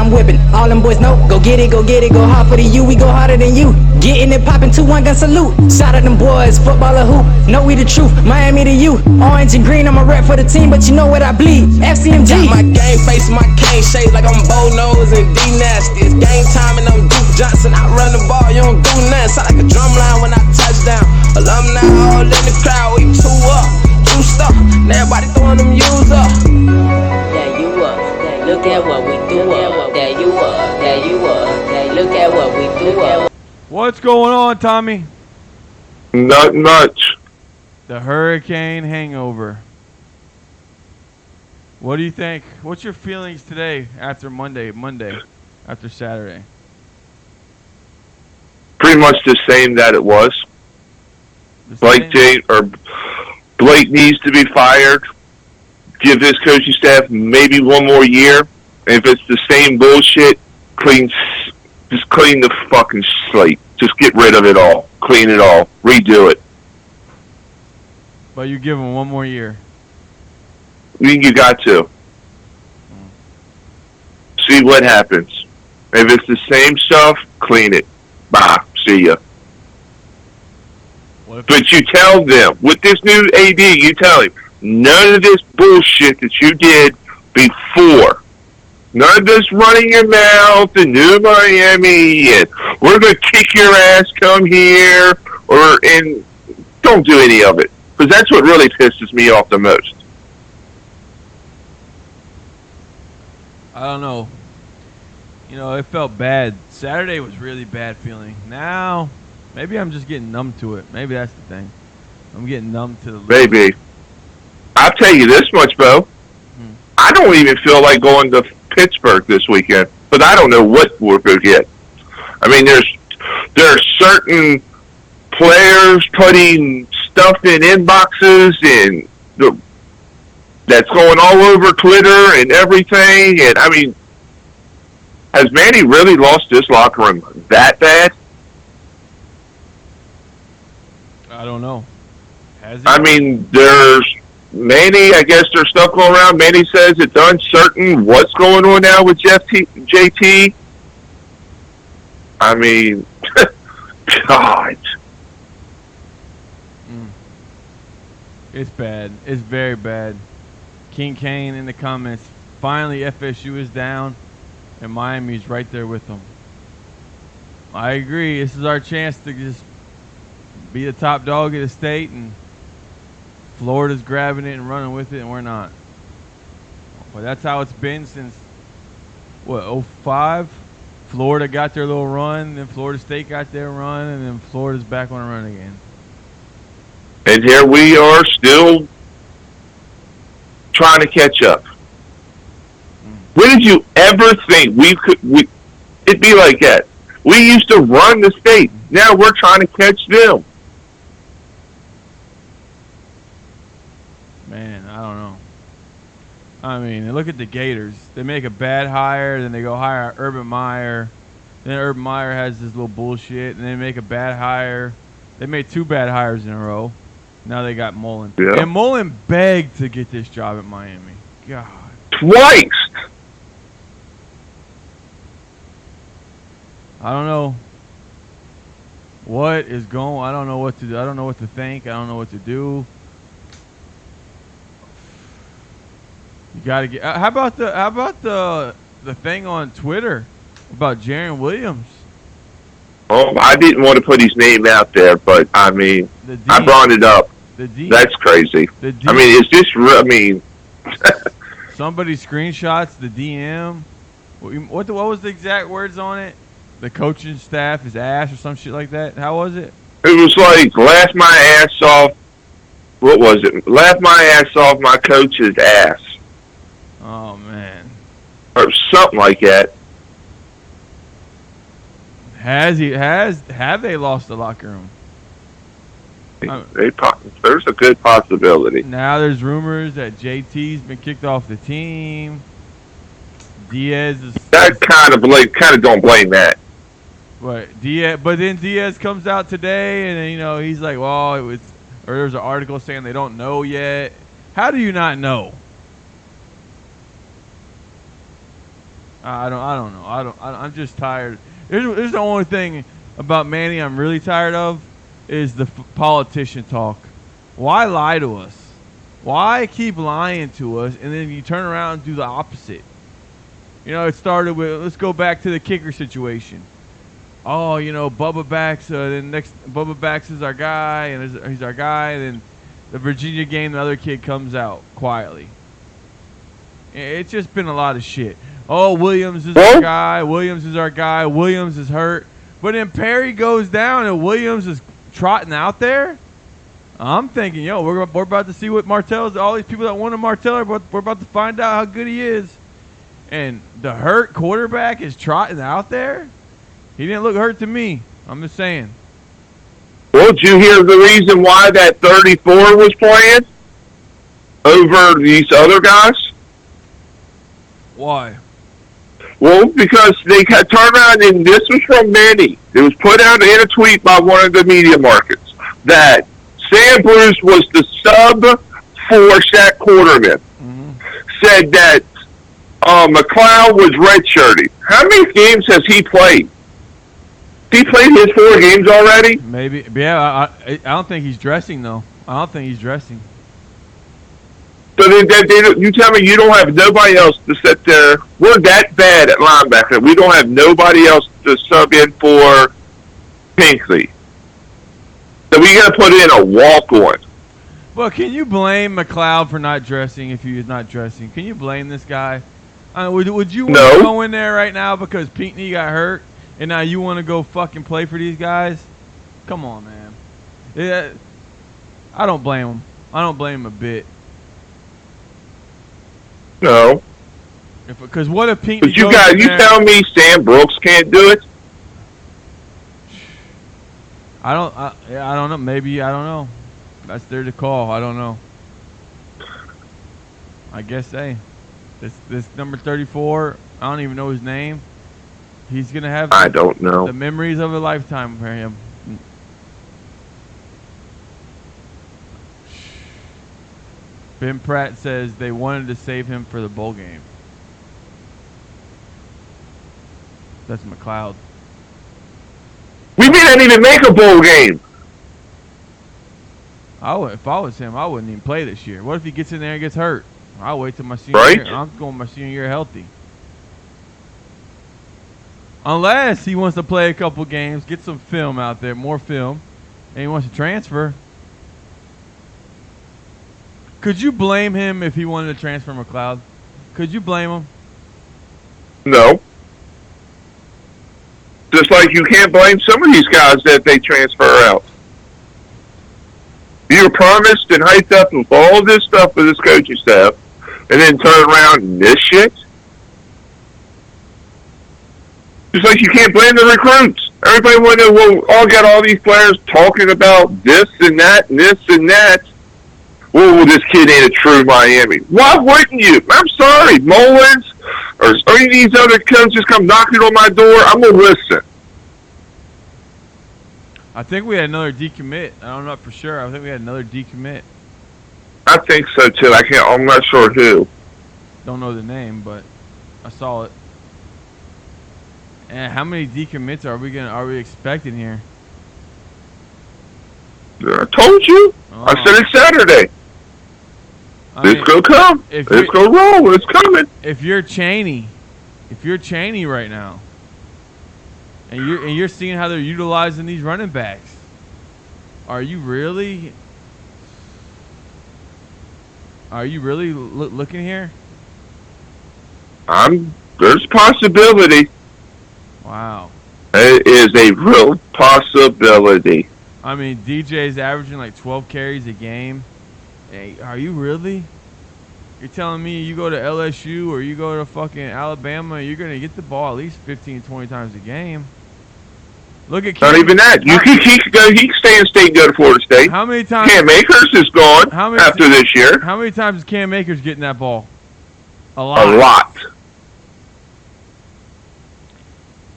I'm whipping. All them boys know, go get it, go hard for the U, we go harder than you. Getting it poppin', 2-1 gun salute. Shout out them boys, footballer hoop. Know we the truth, Miami to you. Orange and green, I'm a rep for the team, but you know what I bleed. FCMG. Got my game face, my cane shaped like I'm Bo Nose and D Nasty. It's game time and I'm Duke Johnson. I run the ball, you don't do nothing. Sound like a drum line when I touch down. Alumni all in the crowd, we two up, juiced up. Now everybody throwing them U's up. There you up, look at what we do up. There you up, there you up, look at what we do up. What's going on, Tommy? Not much. The hurricane hangover. What do you think? What's your feelings today after Monday, after Saturday? Pretty much the same that it was. Blake needs to be fired. Give this coaching staff maybe one more year. And if it's the same bullshit, just clean the fucking slate. Just get rid of it all. Clean it all. Redo it. But you give him one more year. You got to. See what happens. If it's the same stuff, clean it. Bye. See ya. But you tell them, with this new AD, you tell him, none of this bullshit that you did before. None of this running your mouth and new Miami and we're going to kick your ass, come here, and don't do any of it. Because that's what really pisses me off the most. I don't know. You know, it felt bad. Saturday was really bad feeling. Now, maybe I'm just getting numb to it. Maybe that's the thing. I'm getting numb to the Maybe. I'll tell you this much, Bo. I don't even feel like going to Pittsburgh this weekend, but I don't know what we're going to get. I mean, there are certain players putting stuff in inboxes and that's going all over Twitter and everything. And I mean, has Manny really lost this locker room that bad? I don't know. Has he? I mean, there's Manny, I guess there's stuff going around. Manny says it's uncertain what's going on now with JT. I mean, God. It's bad. It's very bad. King Kane in the comments. Finally, FSU is down, and Miami's right there with them. I agree. This is our chance to just be the top dog of the state, and Florida's grabbing it and running with it, and we're not. But that's how it's been since, what, 05? Florida got their little run, then Florida State got their run, and then Florida's back on a run again. And here we are still trying to catch up. When did you ever think it'd be like that? We used to run the state. Now we're trying to catch them. Man, I don't know. I mean, look at the Gators. They make a bad hire, then they go hire Urban Meyer. Then Urban Meyer has this little bullshit, and they make a bad hire. They made 2 bad hires in a row. Now they got Mullen. Yeah. And Mullen begged to get this job at Miami. God. Twice. I don't know what is going. I don't know what to do. I don't know what to think. I don't know what to do. You got to get. How about the thing on Twitter about Jaron Williams? Oh, I didn't want to put his name out there, but I mean, I brought it up. That's crazy. I mean, is this? I mean, somebody screenshots the DM. What was the exact words on it? The coaching staff is ass or some shit like that. How was it? It was like, laugh my ass off. What was it? Laugh my ass off my coach's ass. Oh, man. Or something like that. Have they lost the locker room? There's a good possibility. Now there's rumors that JT's been kicked off the team. Diaz is... That kind of don't blame that. But then Diaz comes out today, and then, you know, he's like, well, or there's an article saying they don't know yet. How do you not know? I don't know. I'm just tired. Here's the only thing about Manny I'm really tired of is the politician talk. Why lie to us? Why keep lying to us and then you turn around and do the opposite? You know, it started with, let's go back to the kicker situation. Oh, you know, Bubba Bax, Bubba Bax is our guy, and he's our guy. And then the Virginia game, the other kid comes out quietly. It's just been a lot of shit. Oh, Williams is our guy. Williams is our guy. Williams is hurt. But then Perry goes down and Williams is trotting out there. I'm thinking, yo, we're about to see what Martell's, all these people that wanted Martell, we're about to find out how good he is. And the hurt quarterback is trotting out there? He didn't look hurt to me. I'm just saying. Well, did you hear the reason why that 34 was playing over these other guys? Why? Well, because they had turned around, and this was from Manny. It was put out in a tweet by one of the media markets that Sam Bruce was the sub-4 sack quarterman. Mm-hmm. Said that McLeod was redshirting. How many games has he played? He played his 4 games already? Maybe. Yeah, I don't think he's dressing, though. I don't think he's dressing. So you tell me you don't have nobody else to sit there. We're that bad at linebacker. We don't have nobody else to sub in for Pinkley. So we got to put in a walk-on. Well, can you blame McLeod for not dressing if he was not dressing? Can you blame this guy? Would you want to go in there right now because Pinckney got hurt? And now you want to go fucking play for these guys? Come on, man. Yeah, I don't blame him. I don't blame him a bit. No. Because what if Pinckney? But you tell me Sam Brooks can't do it? I don't know. Maybe I don't know. That's their to call. I don't know. I guess this number 34. I don't even know his name. He's going to have I don't know. The memories of a lifetime for him. Ben Pratt says they wanted to save him for the bowl game. That's McLeod. We may not even make a bowl game. If I was him, I wouldn't even play this year. What if he gets in there and gets hurt? I'll wait till my senior year. I'm going my senior year healthy. Unless he wants to play a couple games, get some film out there, more film, and he wants to transfer. Could you blame him if he wanted to transfer McLeod? Could you blame him? No. Just like you can't blame some of these guys that they transfer out. You were promised and hyped up with all this stuff for this coaching staff, and then turn around and this shit? Just like you can't blame the recruits. Everybody will all get all these players talking about this and that and this and that. Well, this kid ain't a true Miami. Why wouldn't you? I'm sorry, Mullins or any of these other coaches come knocking on my door. I'm gonna listen. I think we had another decommit. I don't know for sure. I think we had another decommit. I think so too. I'm not sure who. Don't know the name, but I saw it. And how many decommits are we expecting here? I told you. Oh. I said it's Saturday. It's gonna come. It's gonna roll. It's coming. If you're Chaney right now, and you're seeing how they're utilizing these running backs, are you really looking here? There's a possibility. Wow. It is a real possibility. I mean, DJ's averaging like 12 carries a game. Hey, are you really? You're telling me you go to LSU or you go to fucking Alabama, you're going to get the ball at least 15, 20 times a game. Look at Not even that. He can stay in state and go to Florida State. How many times? Cam Akers is gone after this year. How many times is Cam Akers getting that ball? A lot. A lot.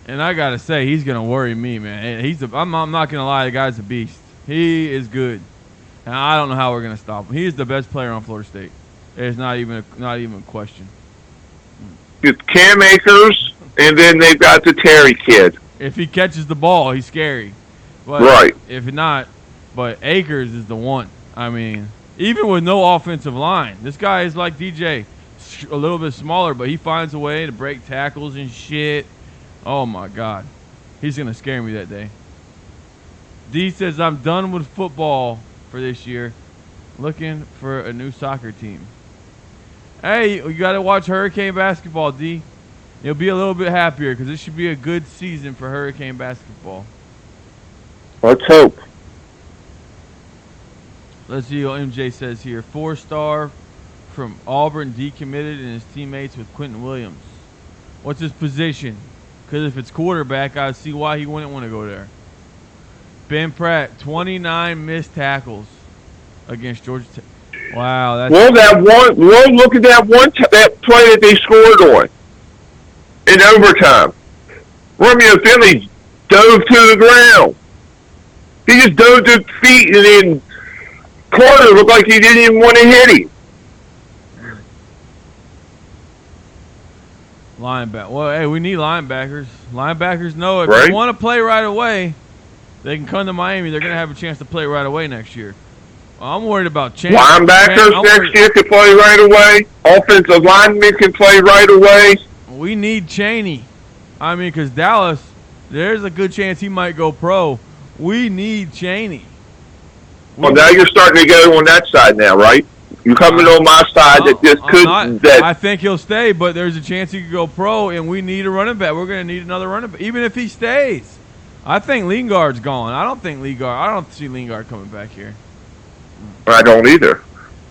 And I got to say, he's going to worry me, man. I'm not going to lie, the guy's a beast. He is good. And I don't know how we're going to stop him. He is the best player on Florida State. There's not even a question. It's Cam Akers, and then they've got the Terry kid. If he catches the ball, he's scary. But Right. If not, but Akers is the one. I mean, even with no offensive line, this guy is like DJ, a little bit smaller, but he finds a way to break tackles and shit. Oh my God, he's gonna scare me that day. D says I'm done with football for this year, looking for a new soccer team. Hey, you gotta watch Hurricane basketball, D. You'll be a little bit happier because this should be a good season for Hurricane basketball. Let's hope. Let's see what MJ says here. 4-star from Auburn decommitted and his teammates with Quentin Williams. What's his position? Because if it's quarterback, I see why he wouldn't want to go there. Ben Pratt, 29 missed tackles against Georgia Tech. Wow, that's Well, look at that that play that they scored on in overtime. Romeo Finley dove to the ground. He just dove to his feet, and then Carter looked like he didn't even want to hit him. linebacker. Well, hey, we need linebackers. Linebackers know if Right. they want to play right away, they can come to Miami. They're going to have a chance to play right away next year. I'm worried about change. Linebackers next year can play right away. Offensive linemen can play right away. We need Chaney. I mean, because Dallas, there's a good chance he might go pro. We need Chaney. Well, now you're starting to go on that side now, right? You're coming on my side that this could. I think he'll stay, but there's a chance he could go pro, and we need a running back. We're going to need another running back, even if he stays. I think Lingard's gone. I don't see Lingard coming back here. I don't either.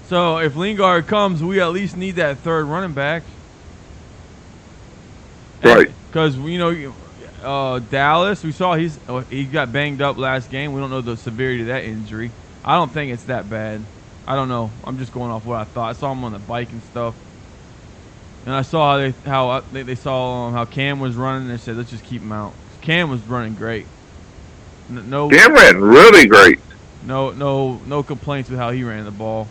So if Lingard comes, we at least need that third running back. Right. Because, Dallas, we saw he got banged up last game. We don't know the severity of that injury. I don't think it's that bad. I don't know. I'm just going off what I thought. I saw him on the bike and stuff. And I saw how they saw how Cam was running. They said, let's just keep him out. Cam was running great. Cam ran really great. No complaints with how he ran the ball.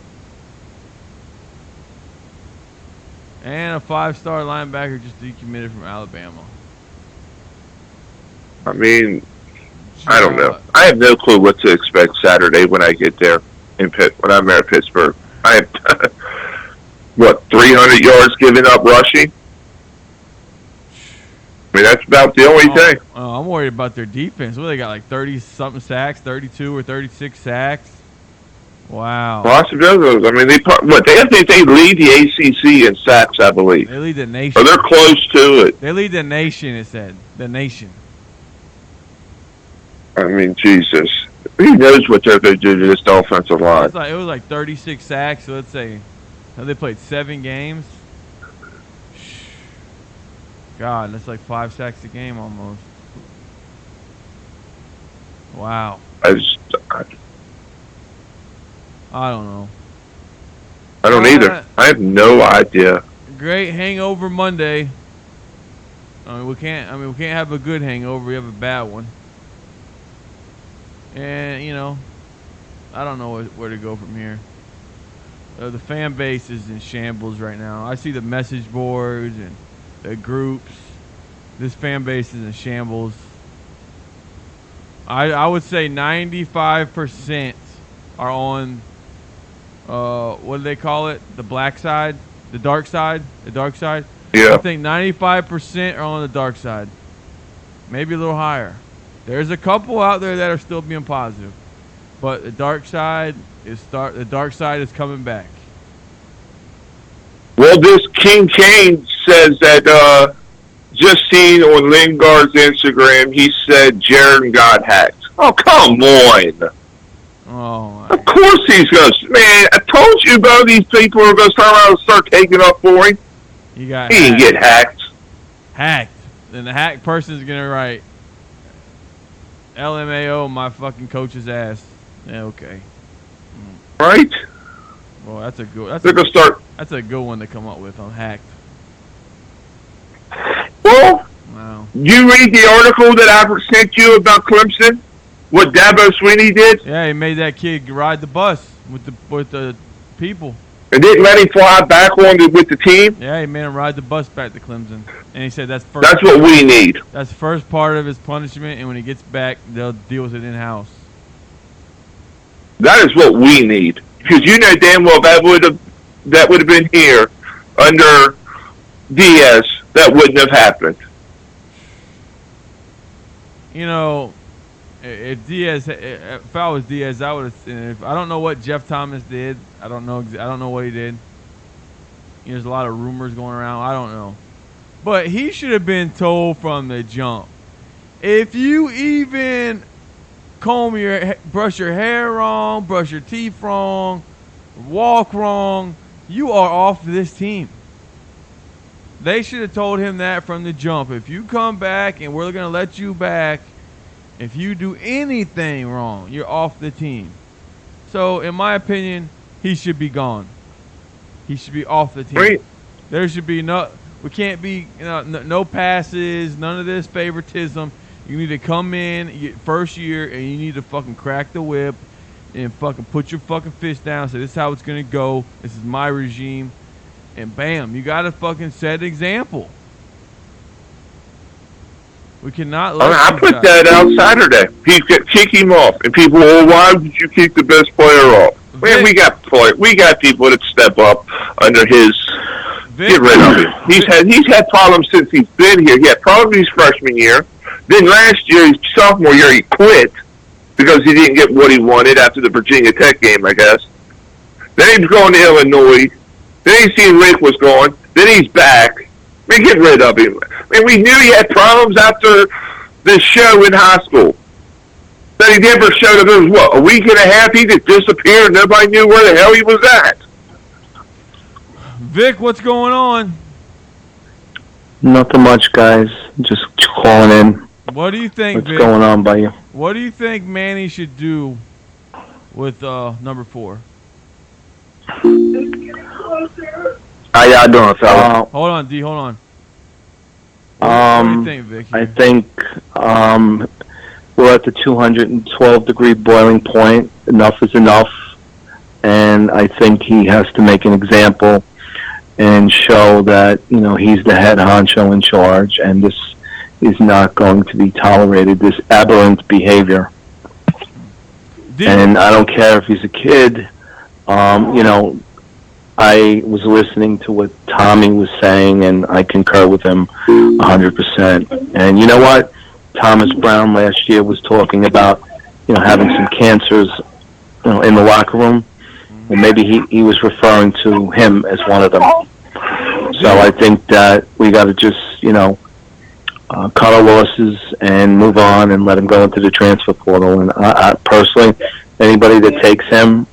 And a 5-star linebacker just decommitted from Alabama. I mean, I don't know. I have no clue what to expect Saturday when I get there when I'm there at Pittsburgh. I have 300 yards given up rushing. I mean, that's about the only thing. Oh, I'm worried about their defense. What, they got like 30-something sacks, 32 or 36 sacks? Wow. Lots of those. I mean, they lead the ACC in sacks, I believe. They lead the nation. Or they're close to it. They lead the nation, it said. The nation. I mean, Jesus. Who knows what they're going to do to this offensive line? It was like 36 sacks, so let's say they played 7 games. God, that's like 5 sacks a game almost. Wow. I don't know. I don't either. I have no idea. Great hangover Monday. We can't have a good hangover. We have a bad one. And I don't know where to go from here. The fan base is in shambles right now. I see the message boards and the groups. This fan base is in shambles. I would say 95% are on what do they call it? The black side? The dark side? The dark side? Yeah. I think 95% are on the dark side. Maybe a little higher. There's a couple out there that are still being positive. But the dark side is coming back. Well, this King Kane says that just seen on Lingard's Instagram, he said Jaron got hacked. Oh, come on. Oh, of course he's going to. Man, I told you about these people are going to turn around and start taking up for him. He didn't get hacked. Hacked. Then the hacked person is going to write LMAO my fucking coach's ass. Yeah, okay. Right? Well, that's a good. That's a good one to come up with on hacked. Well, wow. You read the article that I sent you about Clemson? What Dabo Swinney did? Yeah, he made that kid ride the bus with the people. And didn't let him fly back on with the team? Yeah, he made him ride the bus back to Clemson. And he said that's first. That's what we need. That's the first part of his punishment, and when he gets back, they'll deal with it in-house. That is what we need. Because you know damn well that would have been here under Diaz. That wouldn't have happened. You know, if I was Diaz, I would have. I don't know what Jeff Thomas did. I don't know what he did. There's a lot of rumors going around. I don't know, but he should have been told from the jump. If you even brush your hair wrong, brush your teeth wrong, walk wrong, you are off this team. They should have told him that from the jump. If you come back and we're going to let you back, if you do anything wrong, you're off the team. So, in my opinion, he should be gone. He should be off the team. Right. There should be we can't be, no passes, none of this favoritism. You need to come in first year and you need to fucking crack the whip and fucking put your fucking fist down. Say, this is how it's going to go. This is my regime. And bam, you got to fucking set an example. We cannot let I put that out Saturday. Kick him off. And people, why would you kick the best player off? Man, we got people that step up under his. Get rid of him. He's had problems since he's been here. He had problems his freshman year. Then last year, his sophomore year, he quit because he didn't get what he wanted after the Virginia Tech game, I guess. Then he's going to Illinois. Then he's seen Rick was gone. Then he's back. I mean, get rid of him. I mean, we knew he had problems after the show in high school. That he never showed up. It was, a week and a half? He just disappeared. Nobody knew where the hell he was at. Vic, what's going on? Nothing much, guys. Just calling in. What do you think, What's Vic? going on by you? What do you think Manny should do with number 4? How y'all doing, fella? Hold on, D. Hold on. What do you think, Vic? I think we're at the 212-degree boiling point. Enough is enough. And I think he has to make an example and show that, he's the head honcho in charge, and this is not going to be tolerated, this aberrant behavior. And I don't care if he's a kid. I was listening to what Tommy was saying, and I concur with him 100%. And you know what? Thomas Brown last year was talking about, having some cancers, in the locker room. And maybe he was referring to him as one of them. So I think that we got to just, cut our losses and move on and let him go into the transfer portal. And I personally, anybody that takes him,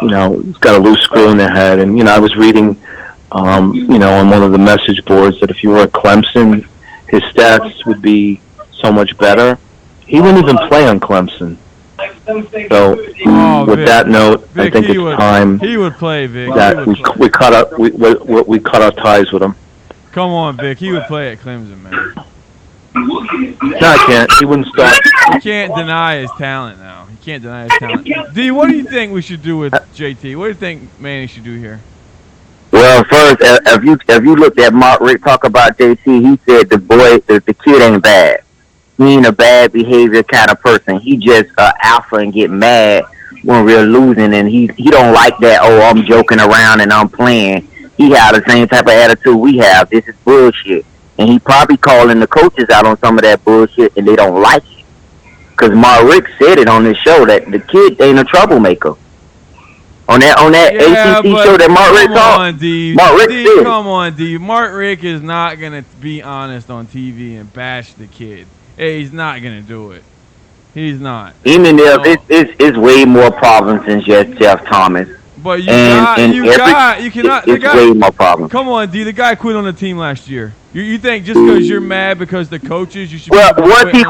has got a loose screw in their head. And, I was reading, on one of the message boards that if you were at Clemson, his stats would be so much better. He wouldn't even play on Clemson. So, with that note, Vic, I think it's time he would play, Vic. that we cut our ties with him. Come on, Vic. He would play at Clemson, man. No, I can't. He wouldn't start. You can't deny his talent now. You can't deny his talent. D, what do you think we should do with JT? What do you think Manny should do here? Well, first, if you looked at Mark Rick talk about JT, he said the kid ain't bad. He ain't a bad behavior kind of person. He just alpha and get mad when we're losing, and he don't like that. Oh, I'm joking around and I'm playing. He have the same type of attitude we have. This is bullshit, and he probably calling the coaches out on some of that bullshit, and they don't like it. Because Mark Rick said it on this show that the kid ain't a troublemaker. On that ACC show that Mark Rick talked. Mark Rick said, come on, D. Mark Rick is not gonna be honest on TV and bash the kid. Hey, he's not gonna do it. He's not. Even there, it's way more problems than just Jeff Thomas. But you cannot. It's way more problems. Come on, D. The guy quit on the team last year. You think just because you're mad because the coaches, you should? Well, once he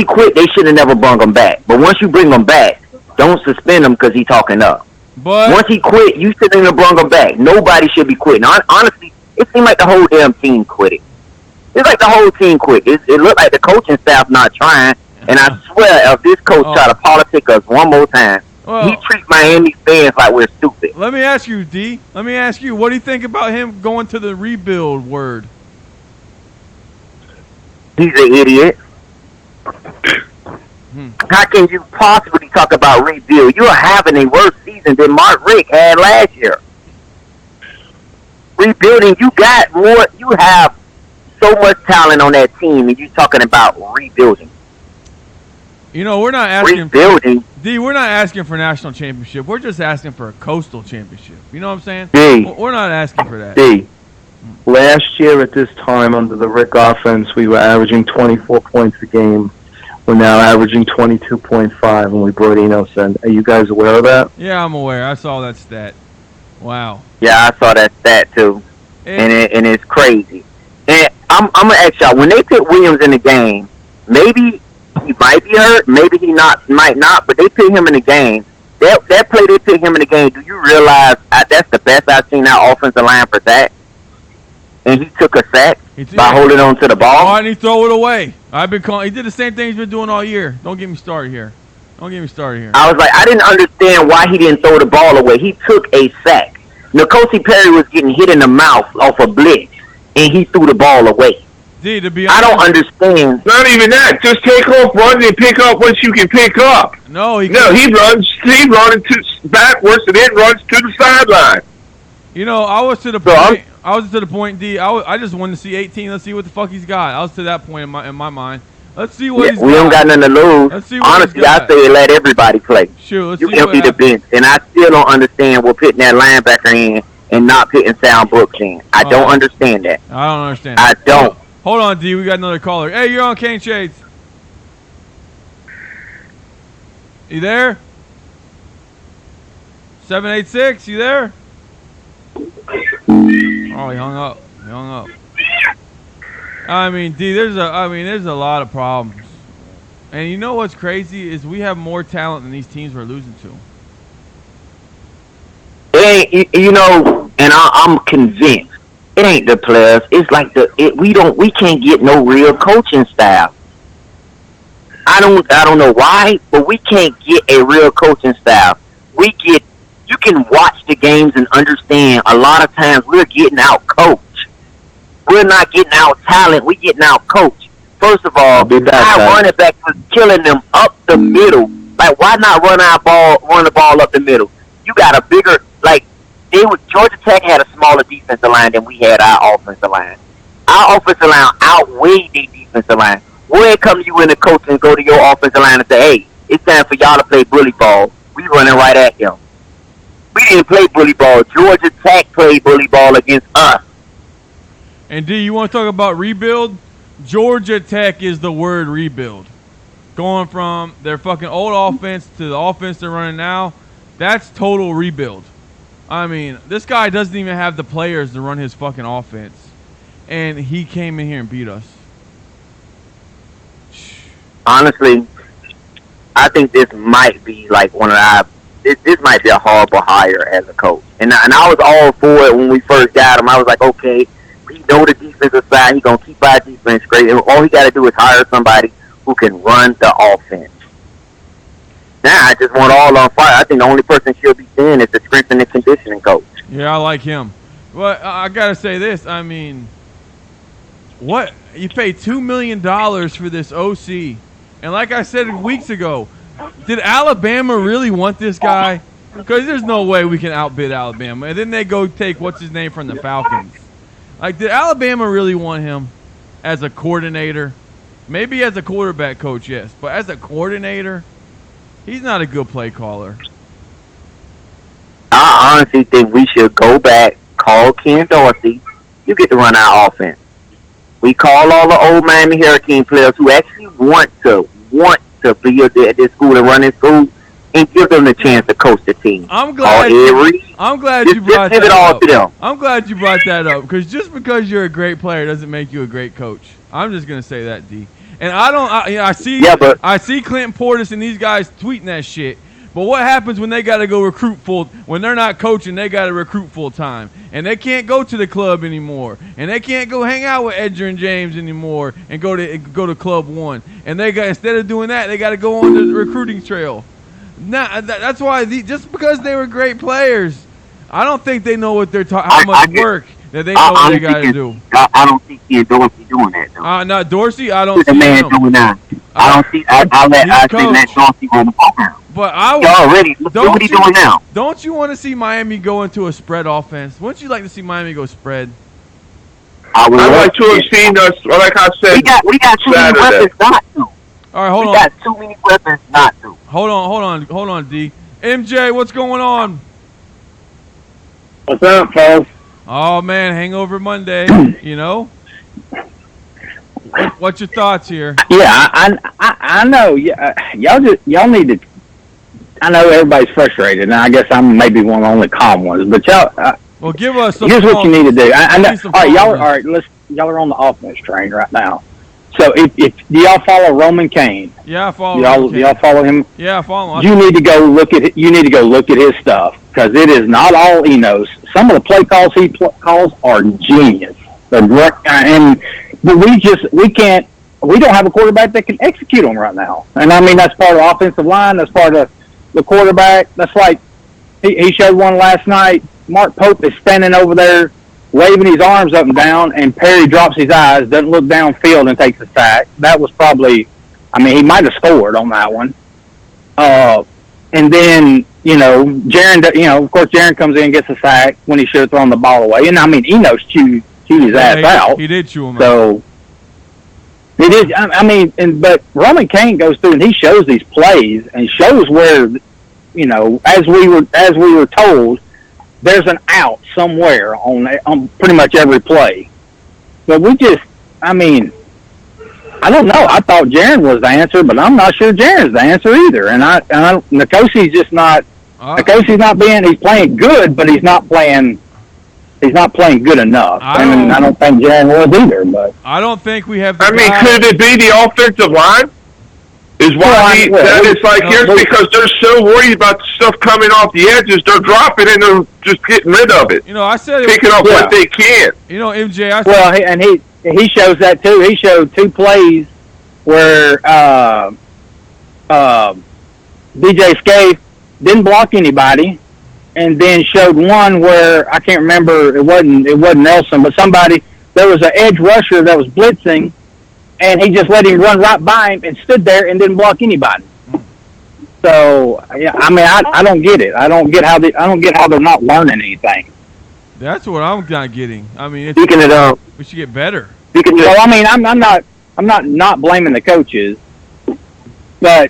quit, they should have never brought him back. But once you bring him back, don't suspend him because he's talking up. But once he quit, you shouldn't have brought him back. Nobody should be quitting. Honestly, it seemed like the whole damn team quit it. It's like the whole team quit. It looked like the coaching staff not trying. And I swear, if this coach try to politic us one more time, He treats Miami fans like we're stupid. Let me ask you, D. Let me ask you, what do you think about him going to the rebuild word? He's an idiot. How can you possibly talk about rebuild? You're having a worse season than Mark Richt had last year. Rebuilding, you have so much talent on that team, and you're talking about rebuilding. You know, we're not asking rebuilding. D, we're not asking for national championship. We're just asking for a coastal championship. You know what I'm saying? D, we're not asking for that. D, last year at this time under the Rick offense, we were averaging 24 points a game. We're now averaging 22.5, and we brought Enos in. Are you guys aware of that? Yeah, I'm aware. I saw that stat. Wow. Yeah, I saw that stat too, and it's crazy. And I'm gonna ask y'all, when they put Williams in the game, maybe he might be hurt, maybe he might not, but they put him in the game. That play they put him in the game, do you realize that's the best I've seen our offensive line for that? And he took a sack by holding on to the ball. Why didn't he throw it away? I've been calling. He did the same thing he's been doing all year. Don't get me started here. I was like, I didn't understand why he didn't throw the ball away. He took a sack. N'Kosi Perry was getting hit in the mouth off a blitz, and he threw the ball away. D, to be honest, I don't understand. Not even that. Just take off, run, and pick up what you can pick up. No, he runs backwards and then runs to the sideline. You know, I was to the point. I was to the point, D. I just wanted to see 18. Let's see what the fuck he's got. I was to that point in my mind. Let's see what he's got. We don't got nothing to lose. Let's see what honestly, I say let everybody play. Sure, let's you see empty the bench, and I still don't understand what putting that linebacker in and not putting Sound Brooks in. I don't understand that. I don't understand. I don't. Hold on, D. We got another caller. Hey, you're on Kane Shades. You there? 786, you there? Oh, he hung up. I mean, D, there's a lot of problems. And you know what's crazy is we have more talent than these teams we're losing to. You know, and I'm convinced it ain't the players. It's like we can't get no real coaching staff. I don't know why, but we can't get a real coaching staff. You can watch the games and understand a lot of times we're getting out coached. We're not getting out talent, we're getting out coached. First of all, our running back was killing them up the middle. Like, why not run the ball up the middle? You got a bigger, Georgia Tech had a smaller defensive line than we had our offensive line. Our offensive line outweighed their defensive line. Where come you in the coach and go to your offensive line and say, hey, it's time for y'all to play bully ball. We running right at them. We didn't play bully ball. Georgia Tech played bully ball against us. And D, you want to talk about rebuild? Georgia Tech is the word rebuild. Going from their fucking old offense to the offense they're running now, that's total rebuild. I mean, this guy doesn't even have the players to run his fucking offense. And he came in here and beat us. Honestly, I think this might be like one of our... This might be a horrible hire as a coach. And I was all for it when we first got him. I was like, okay, we know the defensive side. He's going to keep our defense great. And all he got to do is hire somebody who can run the offense. Now, I just want all on fire. I think the only person should be seeing is the strength and the conditioning coach. Yeah, I like him. But I got to say this. I mean, what? You paid $2 million for this OC. And like I said weeks ago, did Alabama really want this guy? Because there's no way we can outbid Alabama. And then they go take what's his name from the Falcons. Like, did Alabama really want him as a coordinator? Maybe as a quarterback coach, yes. But as a coordinator, he's not a good play caller. I honestly think we should go back, call Ken Dorsey. You get to run our offense. We call all the old Miami Hurricane players who actually want to be at this school and run this school, and give them the chance to coach the team. I'm glad you brought that up. I'm glad you brought that up, because just because you're a great player doesn't make you a great coach. I'm just gonna say that, D. And I see Clinton Portis and these guys tweeting that shit. But what happens when they got to go recruit when they're not coaching, they got to recruit full time, and they can't go to the club anymore, and they can't go hang out with Edger and James anymore, and go to Club One, and instead of doing that, they got to go on the recruiting trail. Nah, that's why. Just because they were great players, I don't think they know what they're talking. How much work that they know what they got to do. I don't see Ken Dorsey doing that. Though. Not Dorsey. I don't the see man him. doing that. I don't see. I let Dorsey run the program. But I would. Already. Look what he's doing now. Don't you want to see Miami go into a spread offense? Wouldn't you like to see Miami go spread? I would like to have seen us. Like I said, we got too many weapons not to. All right, hold on. We got too many weapons not to. Hold on, D. MJ, what's going on? What's up, folks? Oh man, Hangover Monday. You know. What's your thoughts here? Yeah, I know. Y'all need to. I know everybody's frustrated, and I guess I'm maybe one of the only calm ones. But y'all, well, give us. Here's what you need to do. I know. All right, y'all are on the offense train right now. So if do y'all follow Roman Kane? Yeah, I follow. Y'all follow him? Yeah, I follow him. You need to go look at. You need to go look at his stuff because it is not all he knows. Some of the play calls he calls are genius. They're great, and we can't. We don't have a quarterback that can execute them right now. And I mean that's part of the offensive line. That's part of the quarterback. That's like he showed one last night. Mark Pope is standing over there waving his arms up and down, and Perry drops his eyes, doesn't look downfield, and takes a sack. That was probably, I mean, he might have scored on that one. And then, Jaron, of course, Jaron comes in and gets a sack when he should have thrown the ball away. And, I mean, Enos chewed his ass out. He did chew him out. So, it is, I mean, but Roman Kane goes through and he shows these plays and shows where, as we were told, there's an out somewhere on pretty much every play. But we just, I mean, I don't know. I thought Jaron was the answer, but I'm not sure Jaron's the answer either. And Nikosi's just not. Nikosi's not being. He's playing good, but he's not playing. He's not playing good enough. I don't think Jaron was either. But I don't think we have. Could it be the offensive line? Is why it's like here's because they're so worried about the stuff coming off the edges, they're dropping and they're just getting rid of it. I said picking up what they can. MJ. And he shows that too. He showed two plays where DJ Scaife didn't block anybody, and then showed one where I can't remember. It wasn't Nelson, but somebody. There was an edge rusher that was blitzing. And he just let him run right by him and stood there and didn't block anybody. So yeah, I mean, I don't get it. I don't get how they're not learning anything. That's what I'm not getting. I mean, we should get better. I mean, I'm not blaming the coaches, but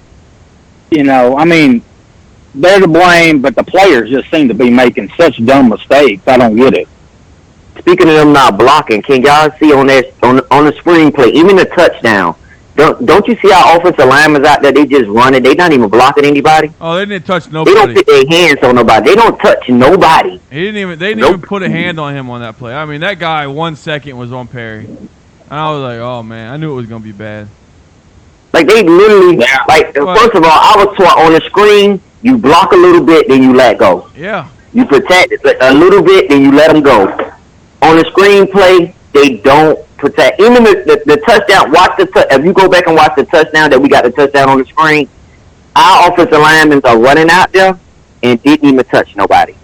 I mean, they're to blame. But the players just seem to be making such dumb mistakes. I don't get it. Speaking of them not blocking, can y'all see on the screenplay, even the touchdown? Don't you see our offensive linemen out there? They just running. They not even blocking anybody. Oh, they didn't touch nobody. They don't put their hands on nobody. They don't touch nobody. They didn't even put a hand on him on that play. I mean, that guy 1 second was on Perry, and I was like, oh man, I knew it was gonna be bad. Like they literally, first of all, I was taught on the screen, you block a little bit, then you let go. Yeah. You protect a little bit, then you let them go. On the screenplay, they don't protect. Even the touchdown, if you go back and watch the touchdown that we got the touchdown on the screen, our offensive linemen are running out there and didn't even touch nobody.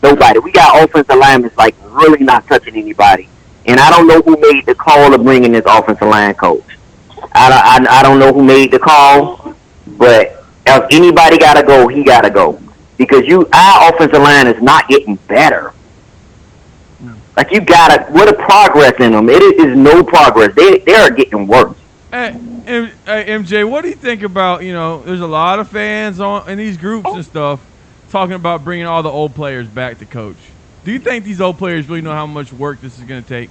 Nobody. We got offensive linemen like really not touching anybody. And I don't know who made the call of bringing this offensive line coach. I don't know who made the call, but if anybody got to go, he got to go. Because our offensive line is not getting better. Like what a progress in them. It is no progress. They are getting worse. Hey, MJ, what do you think about, there's a lot of fans in these groups and stuff talking about bringing all the old players back to coach. Do you think these old players really know how much work this is going to take?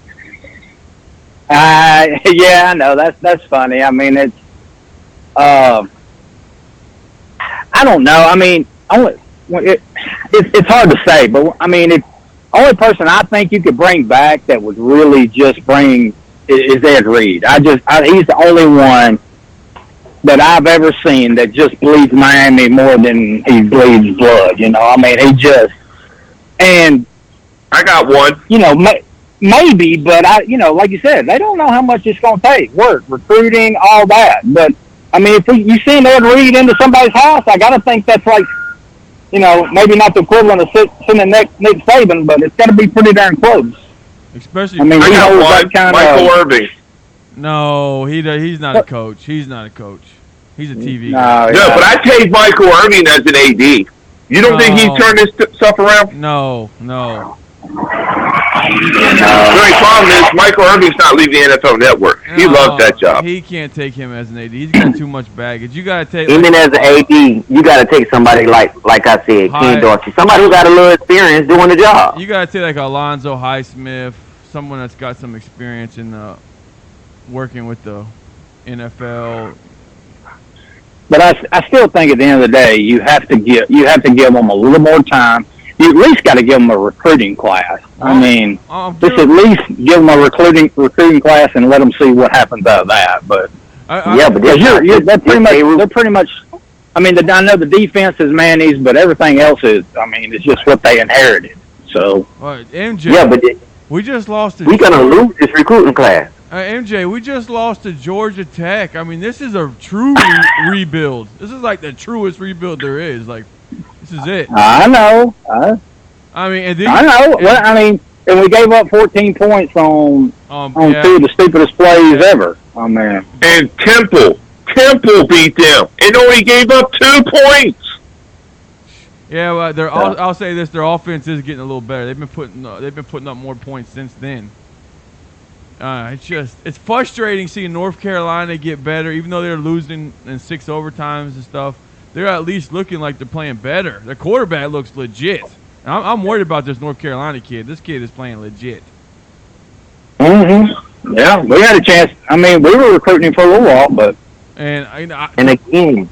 Yeah, I know. That's funny. I mean, it's I don't know. I mean, it's hard to say, but I mean, only person I think you could bring back that would really just bring is Ed Reed. He's the only one that I've ever seen that just bleeds Miami more than he bleeds blood. I mean, and I got one. Maybe, but like you said, they don't know how much it's going to take. Work, recruiting, all that. But I mean, if you send Ed Reed into somebody's house, I got to think that's like, maybe not the equivalent of sending Nick Saban, but it's got to be pretty darn close. Especially, I mean, I got one. Michael Irving. No, he's not a coach. He's not a coach. He's a TV No, guy. No, but I take Michael Irving as an AD. You don't think he turned this stuff around? No. The only problem is Michael Irving's not leaving the NFL Network. He loves that job. He can't take him as an AD. He's got too much baggage. You gotta take. Even as an AD, you got to take somebody like I said, Ken Dorsey, somebody who got a little experience doing the job. You gotta take like Alonzo Highsmith, someone that's got some experience in working with the NFL. But I still think at the end of the day, you have to give them a little more time. You at least got to give them a recruiting class. I mean, just at least give them a recruiting class and let them see what happens out of that. But but they're pretty much. I mean, I know the defense is Manny's, but everything else is. I mean, it's just what they inherited. So MJ, yeah, but we just lost. We're gonna lose this recruiting class. MJ, we just lost to Georgia Tech. I mean, this is a true rebuild. This is like the truest rebuild there is. Like, this is it. I know. I mean, and and we gave up 14 points on two of the stupidest plays ever. Oh man! And Temple beat them and only gave up 2 points. Yeah, well, I'll say this: their offense is getting a little better. They've been putting up more points since then. It's frustrating seeing North Carolina get better, even though they're losing in 6 overtimes and stuff. They're at least looking like they're playing better. Their quarterback looks legit. I'm worried about this North Carolina kid. This kid is playing legit. Mm-hmm. Yeah, we had a chance. I mean, we were recruiting him for a little while, but again,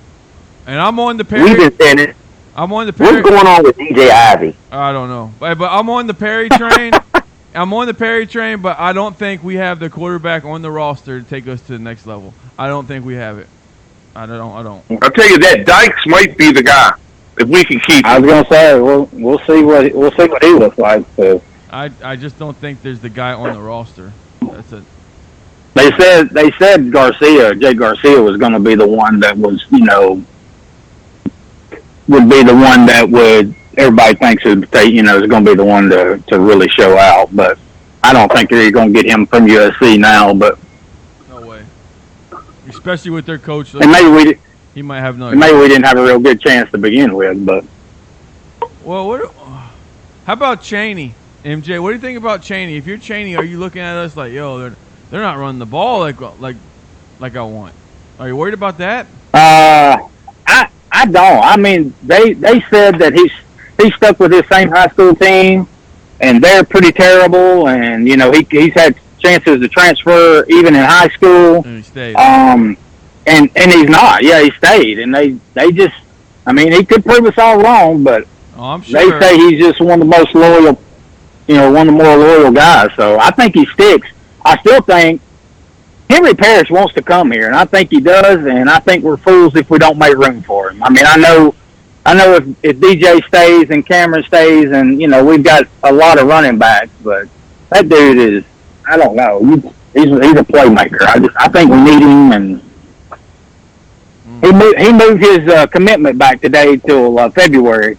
and I'm on the Perry. We've been saying it. I'm on the Perry. What's going on with DJ Ivy? I don't know, but I'm on the Perry train. I'm on the Perry train, but I don't think we have the quarterback on the roster to take us to the next level. I don't think we have it. I don't. I'll tell you that Dykes might be the guy if we can keep him. I was gonna say we'll see what he looks like. So. I just don't think there's the guy on the roster. That's it. They said Jay Garcia was going to be the one that was would be the one that would everybody thinks is going to be the one to really show out. But I don't think they're going to get him from USC now. But no way. Especially with their coach. And he might have no. Maybe we didn't have a real good chance to begin with. But well, how about Chaney, MJ? What do you think about Chaney? If you're Chaney, are you looking at us like, yo, they're not running the ball like I want? Are you worried about that? I don't. I mean, they said that he's stuck with his same high school team, and they're pretty terrible. And he's had chances to transfer even in high school. And he stayed. And he's not. Yeah, he stayed. And they just, I mean, he could prove us all wrong, but I'm sure. they say he's just one of the most loyal, one of the more loyal guys. So I think he sticks. I still think Henry Parrish wants to come here, and I think he does, and I think we're fools if we don't make room for him. I mean, I know if DJ stays and Cameron stays, and, we've got a lot of running backs, but that dude is, I don't know. He's a playmaker. I think we need him, and he moved his commitment back today till February.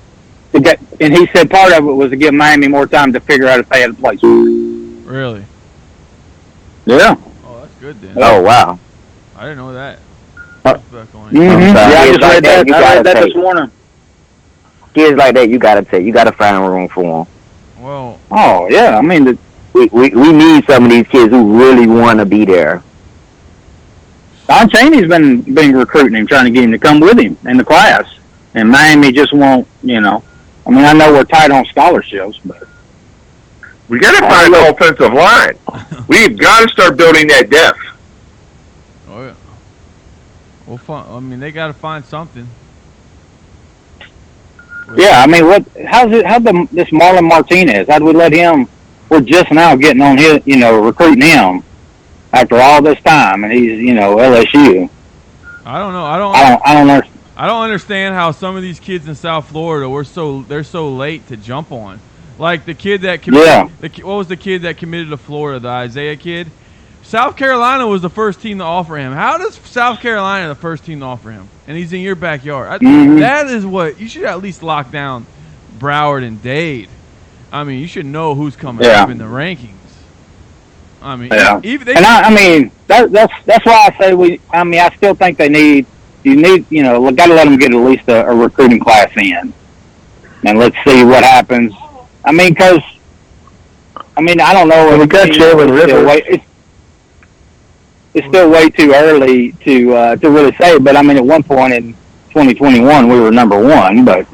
And he said part of it was to give Miami more time to figure out if they had a place. Really? Yeah. Oh, that's good then. Oh, wow. I didn't know that. Mm-hmm. Yeah, I just read that. I read that this morning. Kids like that, you gotta find room for them. Well. Oh yeah, I mean, we need some of these kids who really want to be there. Don Chaney's been recruiting him, trying to get him to come with him in the class, and Miami just won't. I mean, I know we're tight on scholarships, but we got to find an offensive line. We've got to start building that depth. Oh yeah. Well, I mean, they got to find something. Yeah, I mean, this Marlon Martinez? How'd we let him? We're just now getting on his, recruiting him after all this time, and he's, LSU. I don't know. I don't understand how some of these kids in South Florida they're so late to jump on. Like the kid that committed. Yeah. What was the kid that committed to Florida? The Isaiah kid. South Carolina was the first team to offer him. How does South Carolina the first team to offer him? And he's in your backyard. That is what you should at least lock down. Broward and Dade. I mean, you should know who's coming up in the rankings. I mean, that's why I say I still think got to let them get at least a recruiting class in, and let's see what happens. I mean, because I don't know. We got Jalen Rivers. It's still way too early to really say. But I mean, at one point in 2021, we were number one. But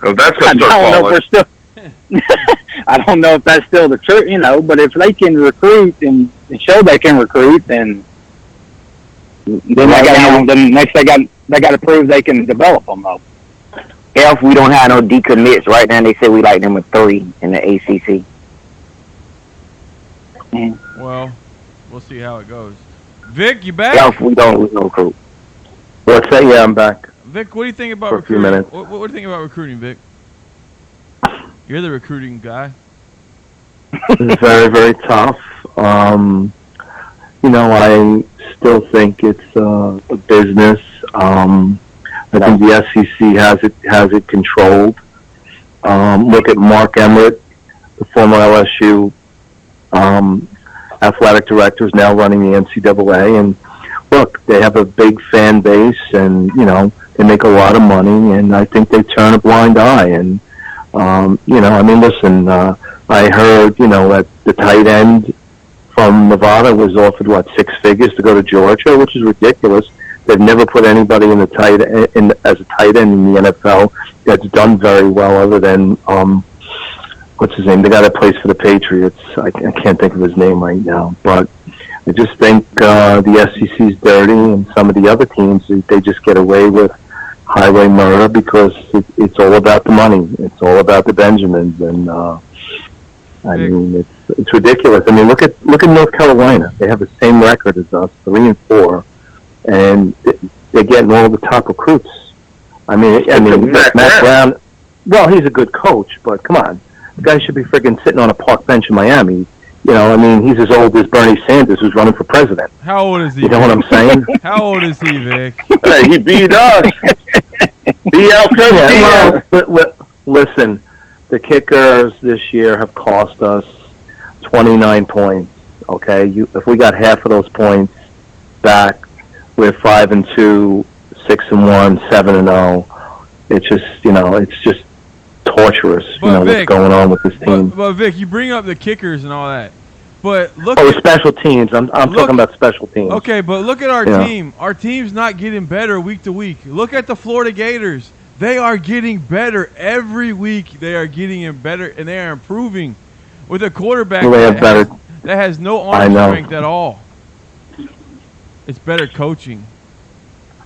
Oh, that's gonna start falling. I don't know if that's still the truth, but if they can recruit and show they can recruit, then next they got to prove they can develop them though. If we don't have no decommits right now, they say we like number 3 in the ACC. Well, we'll see how it goes. Vic, you back? If we don't recruit. What's that? Yeah, I'm back. Vic, what do you think about For a few recruiting? minutes. What do you think about recruiting, Vic? You're the recruiting guy. It's very, very tough. I still think it's a business. I think the SEC has it controlled. Look at Mark Emmert, the former LSU athletic director, is now running the NCAA, and look, they have a big fan base, and they make a lot of money, and I think they turn a blind eye. And listen, I heard that the tight end from Nevada was offered 6 figures to go to Georgia, which is ridiculous. They've never put anybody as a tight end in the NFL that's done very well, other than what's his name? The guy that plays for the Patriots. I can't think of his name right now, but I just think the SEC's dirty, and some of the other teams, they just get away with highway murder because it's all about the money. It's all about the Benjamins, and it's ridiculous. I mean, look at North Carolina. They have the same record as us, 3-4, and they're getting all the top recruits. I mean, Matt Brown. Well, he's a good coach, but come on, the guy should be freaking sitting on a park bench in Miami. He's as old as Bernie Sanders, who's running for president. How old is he? You know what I'm saying? How old is he, Vic? Hey, he beat us. He out-coached us. Listen, the kickers this year have cost us 29 points. Okay, if we got half of those points back, we're 5-2, 6-1, 7-0. It's just torturous. But Vic, what's going on with this team. But Vic, you bring up the kickers and all that, but look. Oh, special teams. I'm talking about special teams. Okay, but look at our team. Our team's not getting better week to week. Look at the Florida Gators. They are getting better every week. They are getting better, and they are improving with a quarterback that has no arm strength at all. It's better coaching.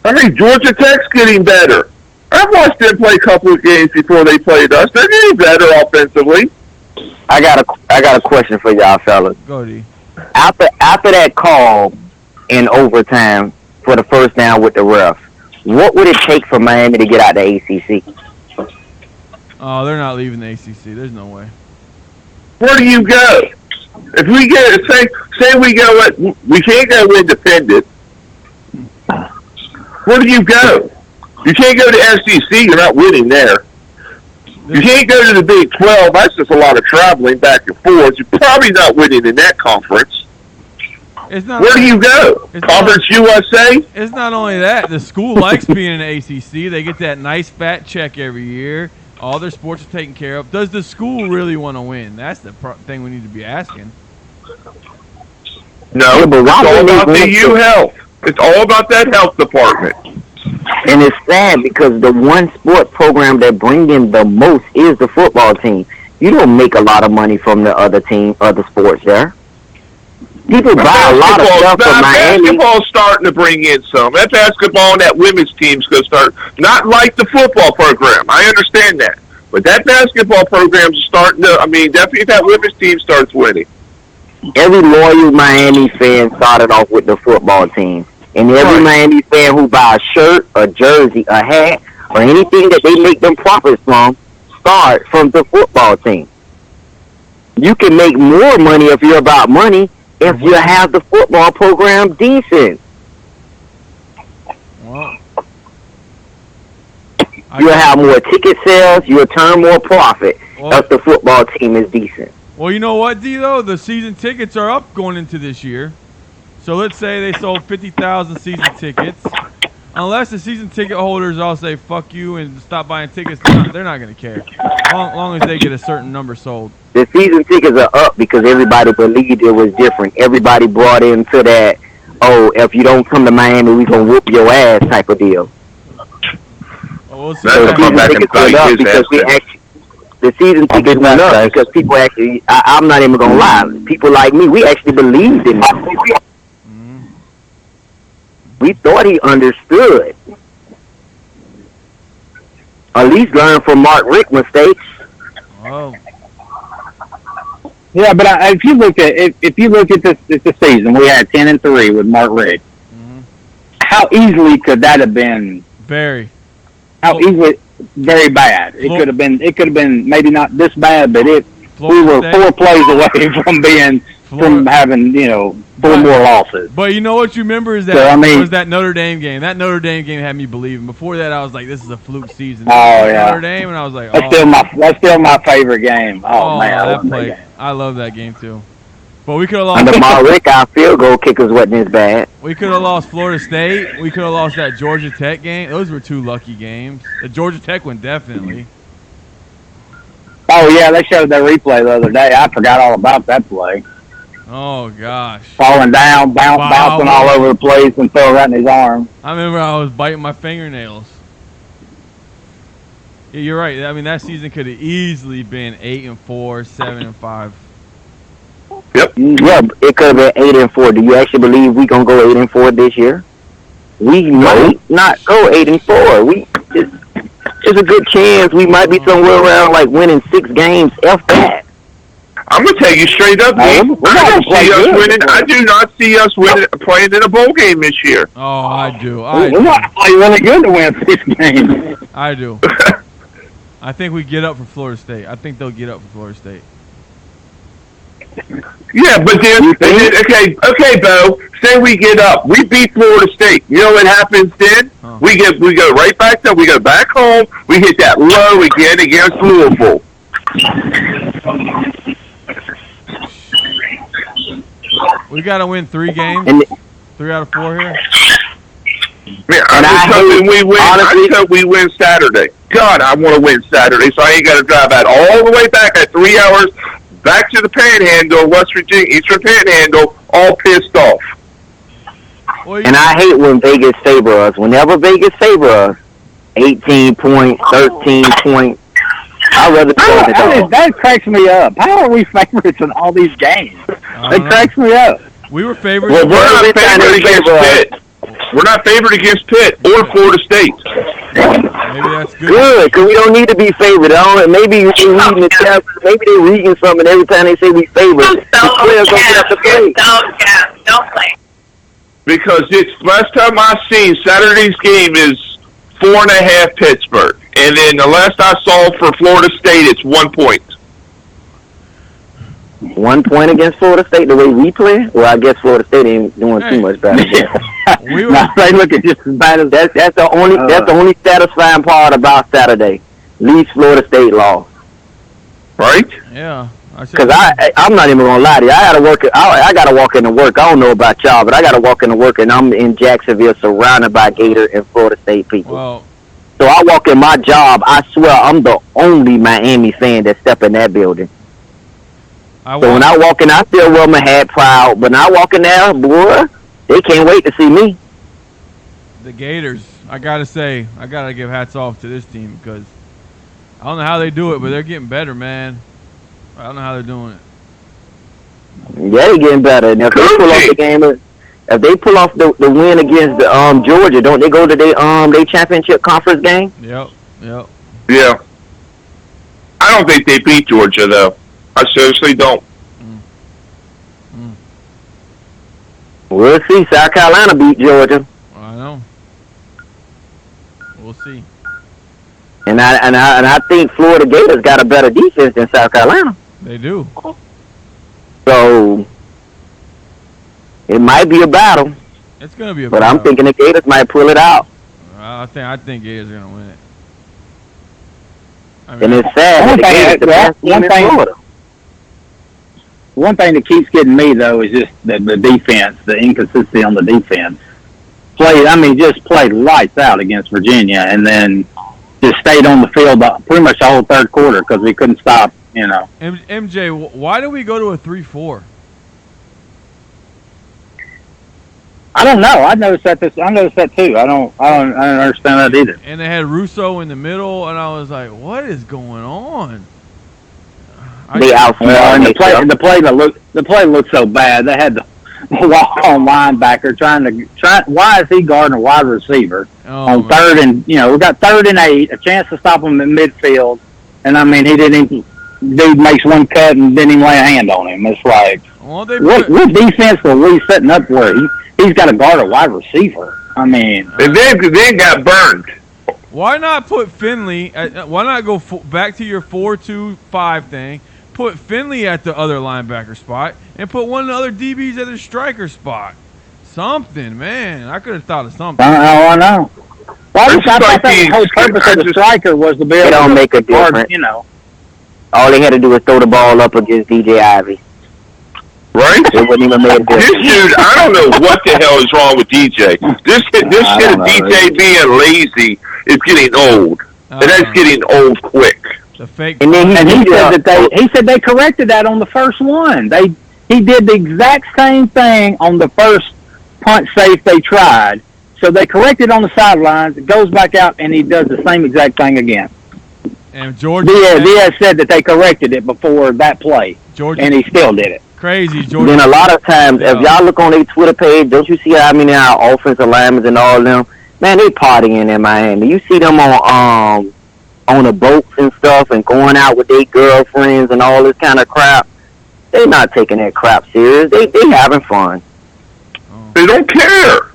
I mean, Georgia Tech's getting better. I've watched them play a couple of games before they played us. They're getting better offensively. I got a question for y'all fellas. Go D. After that call in overtime for the first down with the ref, what would it take for Miami to get out the ACC? Oh, they're not leaving the ACC. There's no way. Where do you go? If we get say we go, we can't go independent. Where do you go? You can't go to SEC. You're not winning there. You can't go to the Big 12. That's just a lot of traveling back and forth. You're probably not winning in that conference. Where do you go? Conference USA? It's not only that. The school likes being in the ACC. They get that nice fat check every year. All their sports are taken care of. Does the school really want to win? That's the thing we need to be asking. No, but it's all about the U Health. It's all about that health department. And it's sad because the one sport program that brings in the most is the football team. You don't make a lot of money from the other sports there. People buy a lot of stuff from Miami. Basketball's starting to bring in some. That basketball and that women's team's going to start, not like the football program. I understand that. But that basketball program's starting to, definitely if that women's team starts winning. Every loyal Miami fan started off with the football team. And every Miami fan who buys a shirt, a jersey, a hat, or anything that they make them profits from, start from the football team. You can make more money if you're about money if you have the football program decent. Well, You'll have more ticket sales. You'll turn more profit if the football team is decent. Well, you know what, D-Lo? The season tickets are up going into this year. So let's say they sold 50,000 season tickets. Unless the season ticket holders all say, fuck you, and stop buying tickets, they're not going to care. As long as they get a certain number sold. The season tickets are up because everybody believed it was different. Everybody brought into that, oh, if you don't come to Miami, we going to whoop your ass type of deal. Well, we'll see. So the season tickets went up because the season tickets went up because people actually, I'm not even going to lie, people like me, we actually believed in him. We thought he understood. At least learn from Mark Richt mistakes. Oh. Yeah, but if you look at this season, we had 10-3 with Mark Richt. Mm-hmm. How easily could that have been? Very. Easily? Very bad. It could have been maybe not this bad, but we were 4 plays away from having 4 more losses. But you know what you remember is that was that Notre Dame game. That Notre Dame game had me believing. Before that, I was like, "This is a fluke season." Oh yeah, Notre Dame, and I was like, "That's still my favorite game." Oh man, I love that game too. But we could have lost. Under Mark Richt, our field goal kickers wasn't as bad. We could have lost Florida State. We could have lost that Georgia Tech game. Those were 2 lucky games. The Georgia Tech one definitely. Oh yeah, they showed that replay the other day. I forgot all about that play. Oh gosh. Falling down, bouncing all over the place, and fell right in his arm. I remember I was biting my fingernails. Yeah, you're right. I mean, that season could have easily been 8-4, 7-5. Yep. Yeah, it could have been 8-4. Do you actually believe we gonna go 8-4 this year? We might not go 8-4. There's a good chance we might be somewhere around like winning 6 games. F that. I'm gonna tell you straight up, man. I don't see us winning. I do not see us winning, playing in a bowl game this year. Oh, I do. We're not playing really good to win 6 games. I do. I think we get up for Florida State. I think they'll get up for Florida State. Yeah, but then okay, Bo. Say we get up, we beat Florida State. You know what happens then? Huh. We go right back there. We go back home. We hit that low again against Louisville. We got to win 3 games. 3 out of 4 here. Man, I just hope we win Saturday. God, I want to win Saturday, so I ain't got to drive out all the way back at 3 hours back to the Panhandle, West Virginia, Eastern Panhandle, all pissed off. And I hate when Vegas favor us. Whenever Vegas favor us, 18 points, 13 points. I'd rather that cracks me up. How are we favorites in all these games? It cracks me up. We were favored. Well, we're not favored against Pitt. We're not favored against Pitt or Florida State. Maybe that's good. Good, because we don't need to be favored. Maybe they're reading the tab. Maybe they're reading something every time they say we favored. Don't play. Because it's last time I seen Saturday's game is 4.5 Pittsburgh, and then the last I saw for Florida State, it's 1 point. 1 point against Florida State the way we play? Well, I guess Florida State ain't doing too much better. We were look at just as bad as that's the only satisfying part about Saturday. At least Florida State lost. Right? Yeah. Because I'm not even gonna lie to you. I gotta walk into work. I don't know about y'all, but I gotta walk into work, and I'm in Jacksonville, surrounded by Gator and Florida State people. Well, so I walk in my job. I swear, I'm the only Miami fan that step in that building. So when I walk in, I still wear my hat proud. But when I walk in there, boy, they can't wait to see me. The Gators, I gotta say, I gotta give hats off to this team because I don't know how they do it, but they're getting better, man. I don't know how they're doing it. Yeah, they're getting better. Now, if they pull off the game, if they pull off the win against the Georgia, don't they go to their championship conference game? Yep. Yeah. I don't think they beat Georgia though. I seriously don't. We'll see. South Carolina beat Georgia. I know. We'll see. And I think Florida Gators got a better defense than South Carolina. They do. So It might be a battle, It's gonna be a but battle. I'm thinking the Gators might pull it out. I think Gators are gonna win it. I And mean, it's sad that the Gators the best team in Florida. One thing that keeps getting me though is just the defense, the inconsistency on the defense. Just played lights out against Virginia, and then just stayed on the field pretty much the whole third quarter because we couldn't stop. MJ, why do we go to a 3-4? I don't know. I noticed that too. I don't understand that either. And they had Russo in the middle, and I was like, what is going on? They and the play looked so bad. They had the walk-on linebacker trying. Why is he guarding a wide receiver on third and we got 3rd and 8, a chance to stop him in midfield, and he didn't even. Dude makes one cut and didn't even lay a hand on him. It's like, what defense are we setting up where he's got to guard a wide receiver? And then got burned. Why not put Finley? Why not go back to your 4-2-5 thing? Put Finley at the other linebacker spot and put one of the other DBs at the striker spot. Something, man. I could have thought of something. I know. Well, I thought the whole purpose of the striker was to be able to make a difference. All they had to do was throw the ball up against DJ Ivy. Right? It wouldn't even make a difference. This dude, I don't know what the hell is wrong with DJ. This shit of DJ being lazy is getting old. And that's getting old quick. The fake. And he said they corrected that on the first one. He did the exact same thing on the first punt safe they tried. So they corrected on the sidelines. It goes back out, and he does the same exact thing again. And George Diaz said that they corrected it before that play, and he still did it. Crazy, George. Then a lot of times, if y'all look on their Twitter page, don't you see our offensive linemen and all them? Man, they partying in Miami. You see them on the boats and stuff and going out with their girlfriends and all this kind of crap. They not taking that crap serious. They having fun. They don't care.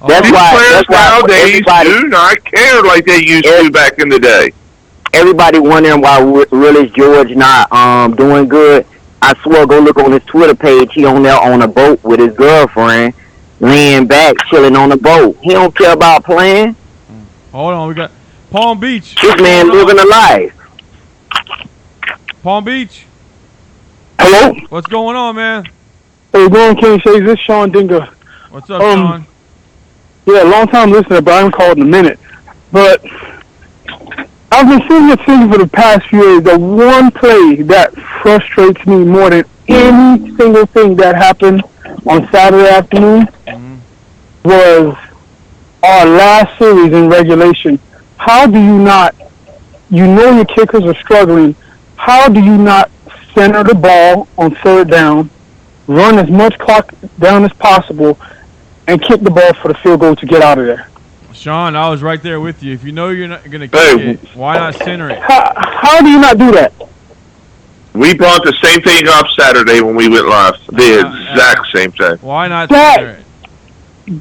That's why nowadays do not care like they used to back in the day. Everybody wondering why Willis George not doing good. I swear, go look on his Twitter page. He on there on a boat with his girlfriend, laying back, chilling on the boat. He don't care about playing. Hold on, we got Palm Beach. This man living a life. Palm Beach. Hello? What's going on, man? Hey, going, King Shays. This is Sean Dinger. What's up, Sean? Yeah, long time listener, but I haven't called in a minute. But I've been sitting here thinking for the past few years, the one play that frustrates me more than any single thing that happened on Saturday afternoon was our last series in regulation. How do you not, your kickers are struggling, how do you not center the ball on 3rd down, run as much clock down as possible, and kick the ball for the field goal to get out of there? Sean, I was right there with you. If you know you're not going to kick it, why not center it? How do you not do that? We brought the same thing up Saturday when we went live. The exact same thing. Why not center it?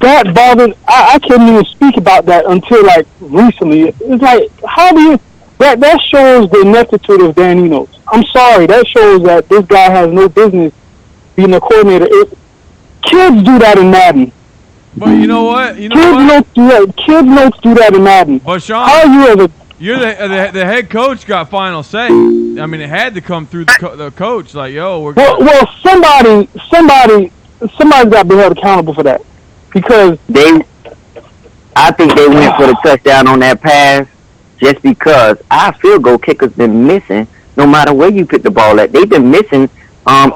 That bothered. I couldn't even speak about that until recently. It's like, how do you? That shows the ineptitude of Dan Enos. I'm sorry. That shows that this guy has no business being a coordinator. Kids do that in Madden. But you know what? Kids don't do that in Madden. But Sean, how are you're the head coach got final say. I mean, it had to come through the coach. Like, yo, we're well, somebody's got to be held accountable for that, because I think they went for the touchdown on that pass just because our field goal kickers been missing. No matter where you put the ball at, they've been missing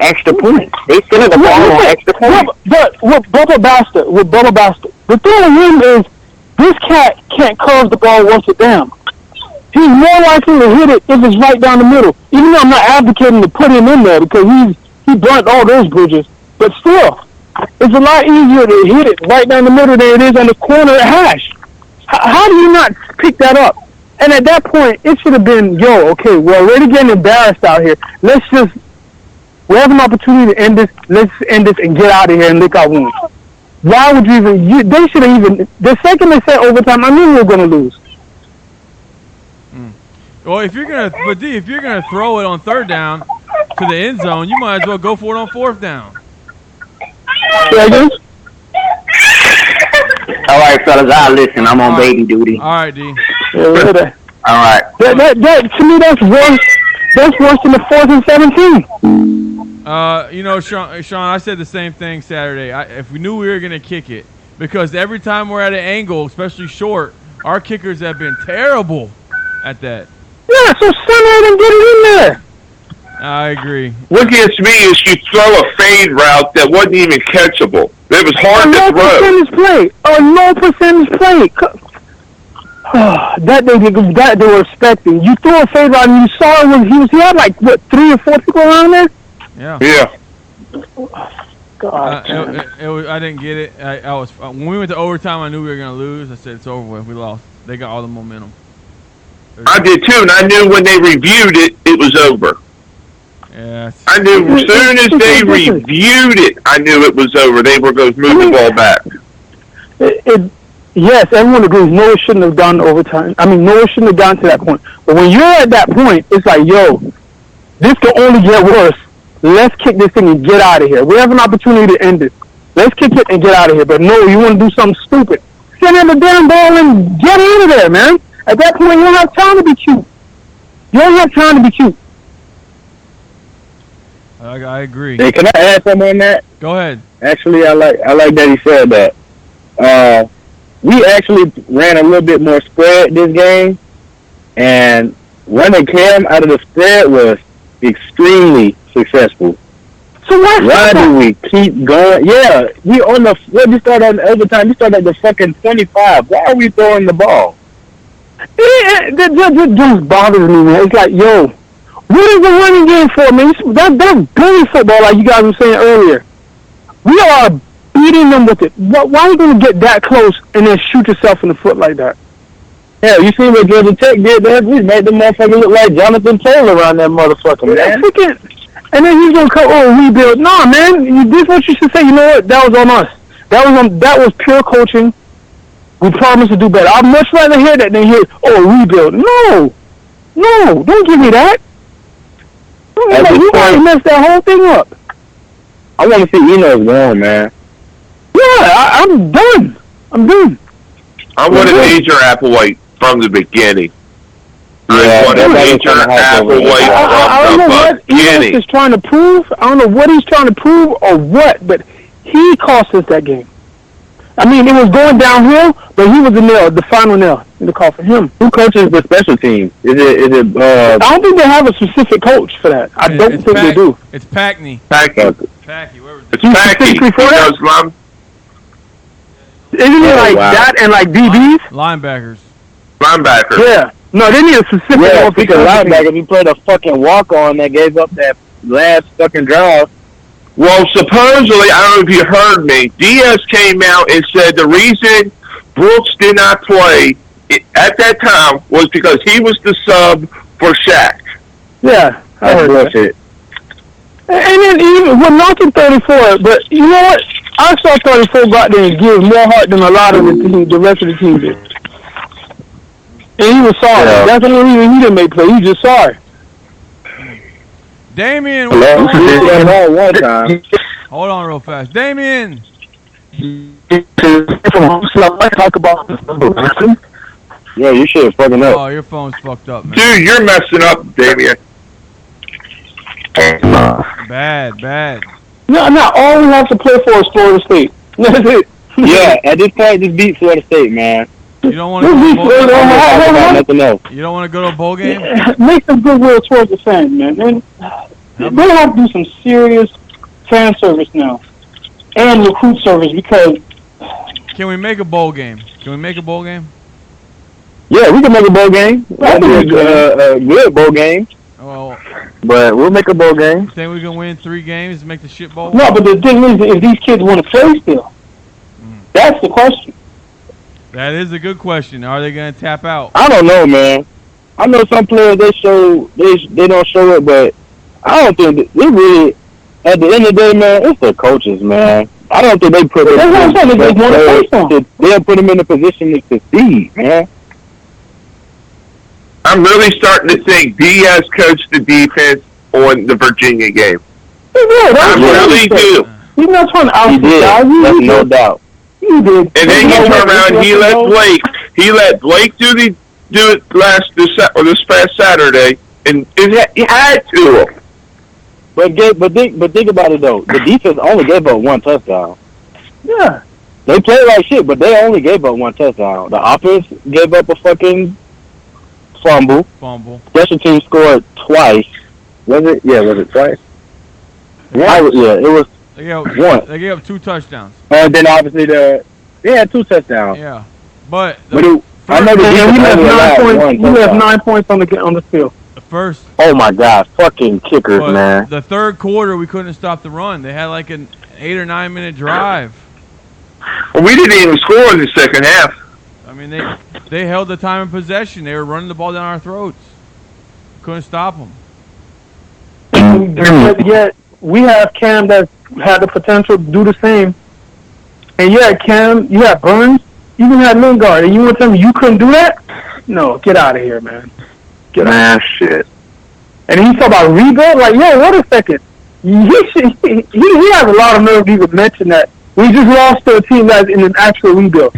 extra points. They send the ball on extra points. But with Bubba Bastard, the thing with him is this cat can't curve the ball once it's down. He's more likely to hit it if it's right down the middle. Even though I'm not advocating to put him in there because he burnt all those bridges. But still, it's a lot easier to hit it right down the middle than it is on the corner at hash. How do you not pick that up? And at that point, it should have been, okay, we're already getting embarrassed out here. We have an opportunity to end this. Let's end this and get out of here and lick our wounds. Why would you even? They should have even. The second they said overtime, I knew we were going to lose. Well, if you're gonna throw it on 3rd down to the end zone, you might as well go for it on 4th down. Yeah, All right, fellas, I'll listen. I'm on baby duty. All right, D. Yeah, All right. that to me, that's worse. That's worse than the 4th and 17. You know, Sean, I said the same thing Saturday. If we knew we were gonna kick it, because every time we're at an angle, especially short, our kickers have been terrible at that. Yeah, so send it and get it in there. I agree. What gets me is you throw a fade route that wasn't even catchable. It was hard to throw. A low percentage play. That they were expecting. You threw a fade route and you saw it he had like what 3 or 4 people around there. Yeah. Yeah. God. It was, I didn't get it. I was when we went to overtime. I knew we were gonna lose. I said it's over with. We lost. They got all the momentum. I did too, and I knew when they reviewed it, it was over. Yeah. I knew as soon as they reviewed it, I knew it was over. They were going to move the ball back. Yes, everyone agrees. Noah shouldn't have gone to overtime. I mean, Noah shouldn't have gone to that point. But when you're at that point, it's like, yo, this can only get worse. Let's kick this thing and get out of here. We have an opportunity to end it. Let's kick it and get out of here. But no, you want to do something stupid. Send in the damn ball and get out of there, man. At that point, you don't have time to be cute. You don't have time to be cute. I agree. Hey, can I add something on that? Go ahead. Actually, I like that he said that. We actually ran a little bit more spread this game, and running Cam out of the spread was extremely successful. So why do we keep going? Yeah, we started on the overtime. We started at the fucking 25. Why are we throwing the ball? That just bothers me, man. It's like, yo, what is the running game for, man? That's bully football, like you guys were saying earlier. We are beating them with it. Why are you going to get that close and then shoot yourself in the foot like that? Yeah, you see what Georgia Tech did there? We made the motherfucker look like Jonathan Taylor around that motherfucker, man. And then he's going to come, rebuild. Nah, man, this is what you should say. You know what? That was on us. That was pure coaching. We promised to do better. I'd much rather hear that than hear, rebuild. No, don't give me that. You already messed that whole thing up. I want to see Enos going, man. Yeah, I'm done. I wanted Major Applewhite from the beginning. I wanted Major Applewhite from the beginning. Enos is trying to prove. I don't know what he's trying to prove or what, but he cost us that game. I mean, it was going downhill, but he was the final nail in the call for him. Who coaches the special team? Is it? I don't think they have a specific coach for that. I don't think they do. It's Packney. Packey. It's Packey. Isn't it like that and like DBs? Linebackers. Yeah. No, they need a specific. Yeah, speaking of linebackers, he played a fucking walk-on that gave up that last fucking drive. Well, supposedly, I don't know if you heard me, Diaz came out and said the reason Brooks did not play at that time was because he was the sub for Shaq. Yeah, I heard that. And then even we're knocking 34, but you know what? I saw 34 go out there and give more heart than a lot of the rest of the team did. And he was sorry. Yeah. That's the only reason he didn't make play. He was just sorry. Damien, one time. Hold on real fast. Damien! Talk about yeah, you should have fucking up. Oh, your phone's fucked up, man. Dude, you're messing up, Damien. Bad. No, all we have to play for is Florida State. That's it. Yeah, at this point, just beat Florida State, man. You don't want to go to a bowl game? You don't want to go to a bowl game? Make some goodwill towards the fans, man. They have to do some serious fan service now and recruit service because. Can we make a bowl game? Yeah, we can make a bowl game. That'd be a good bowl game. Well, but we'll make a bowl game. You think we can win 3 games and make the shit bowl? No, but the thing is, if these kids want to play still, that's the question. That is a good question. Are they going to tap out? I don't know, man. I know some players they don't show it, but I don't think they really. At the end of the day, man, it's the coaches, man. I don't think they put them. They'll put them in a position to succeed, man. I'm really starting to think Diaz coached the defense on the Virginia game. I really do. He's not trying to out-guys. That's no doubt. He did. And then he turned around and he let Blake do it this past Saturday, and he had to. But think about it though. The defense only gave up one touchdown. Yeah. They played like shit, but they only gave up one touchdown. The offense gave up a fucking fumble. Special team scored twice. Was it? Yeah, was it twice? Yeah, it was. They gave up 2 touchdowns. And then obviously they had 2 touchdowns. Yeah, but I know we left 9 points on the field. The first. Oh my God, fucking kickers, man! The third quarter we couldn't stop the run. They had like an 8 or 9 minute drive. Well, we didn't even score in the second half. I mean, they held the time of possession. They were running the ball down our throats. Couldn't stop them. Yet we have Cam that had the potential to do the same. And you had Cam, you had Burns, you even had Lingard, and you want to tell me you couldn't do that? No, get out of here, man. Get out. Shit. And he talk about rebuild? Like, yo, wait a second. He has a lot of nerve to even mention that. We just lost to a team that's in an actual rebuild.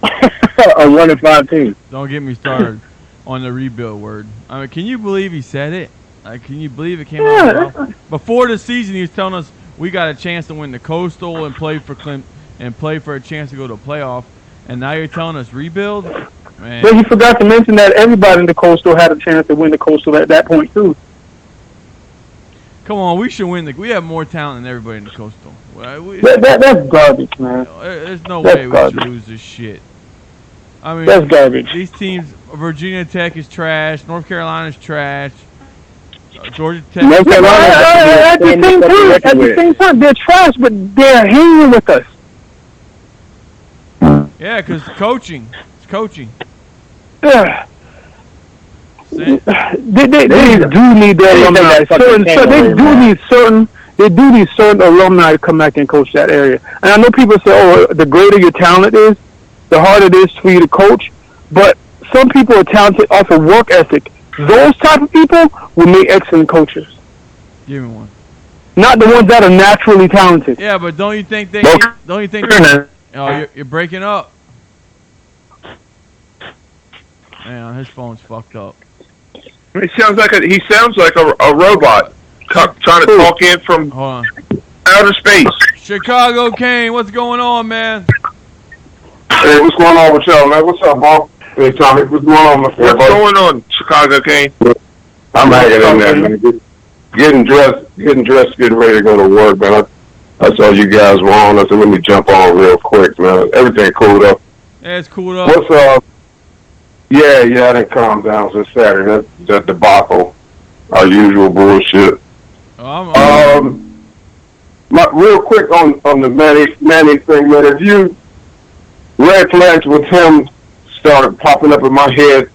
A 1-5 team. Don't get me started on the rebuild word. I mean, can you believe he said it? Like, can you believe it came out of his mouth? Before the season, he was telling us we got a chance to win the Coastal and play for a chance to go to a playoff. And now you're telling us rebuild? Man. But he forgot to mention that everybody in the Coastal had a chance to win the Coastal at that point, too. Come on, we should win. We have more talent than everybody in the Coastal. That's garbage, man. There's no way we should lose this shit. I mean, that's garbage. These teams, Virginia Tech is trash. North Carolina is trash. Georgia Tech. At the same time, they're trash, but they're hanging with us. Yeah, because coaching. It's coaching. Yeah. They do need their alumni. They do need certain alumni to come back and coach that area. And I know people say, "Oh, the greater your talent is, the harder it is for you to coach." But some people are talented off of work ethic. Those type of people will make excellent coaches. Give me one. Not the ones that are naturally talented. Yeah, but don't you think Oh, you're breaking up. Man, his phone's fucked up. He sounds like a robot trying to talk in from outer space. Chicago Kane, what's going on, man? Hey, what's going on with y'all, man? What's up, Bob? Hey, Tommy, what's going on, my friend? What's going on, Chicago Kane? I'm hanging in there, man. Getting dressed, getting ready to go to work, man. I saw you guys were on. I said, let me jump on real quick, man. Everything cooled up. Yeah, it's cooled up. What's up? Yeah, I didn't calm down since Saturday. That debacle, our usual bullshit. Real quick on the Manny thing, man. If you red flags with him started popping up in my head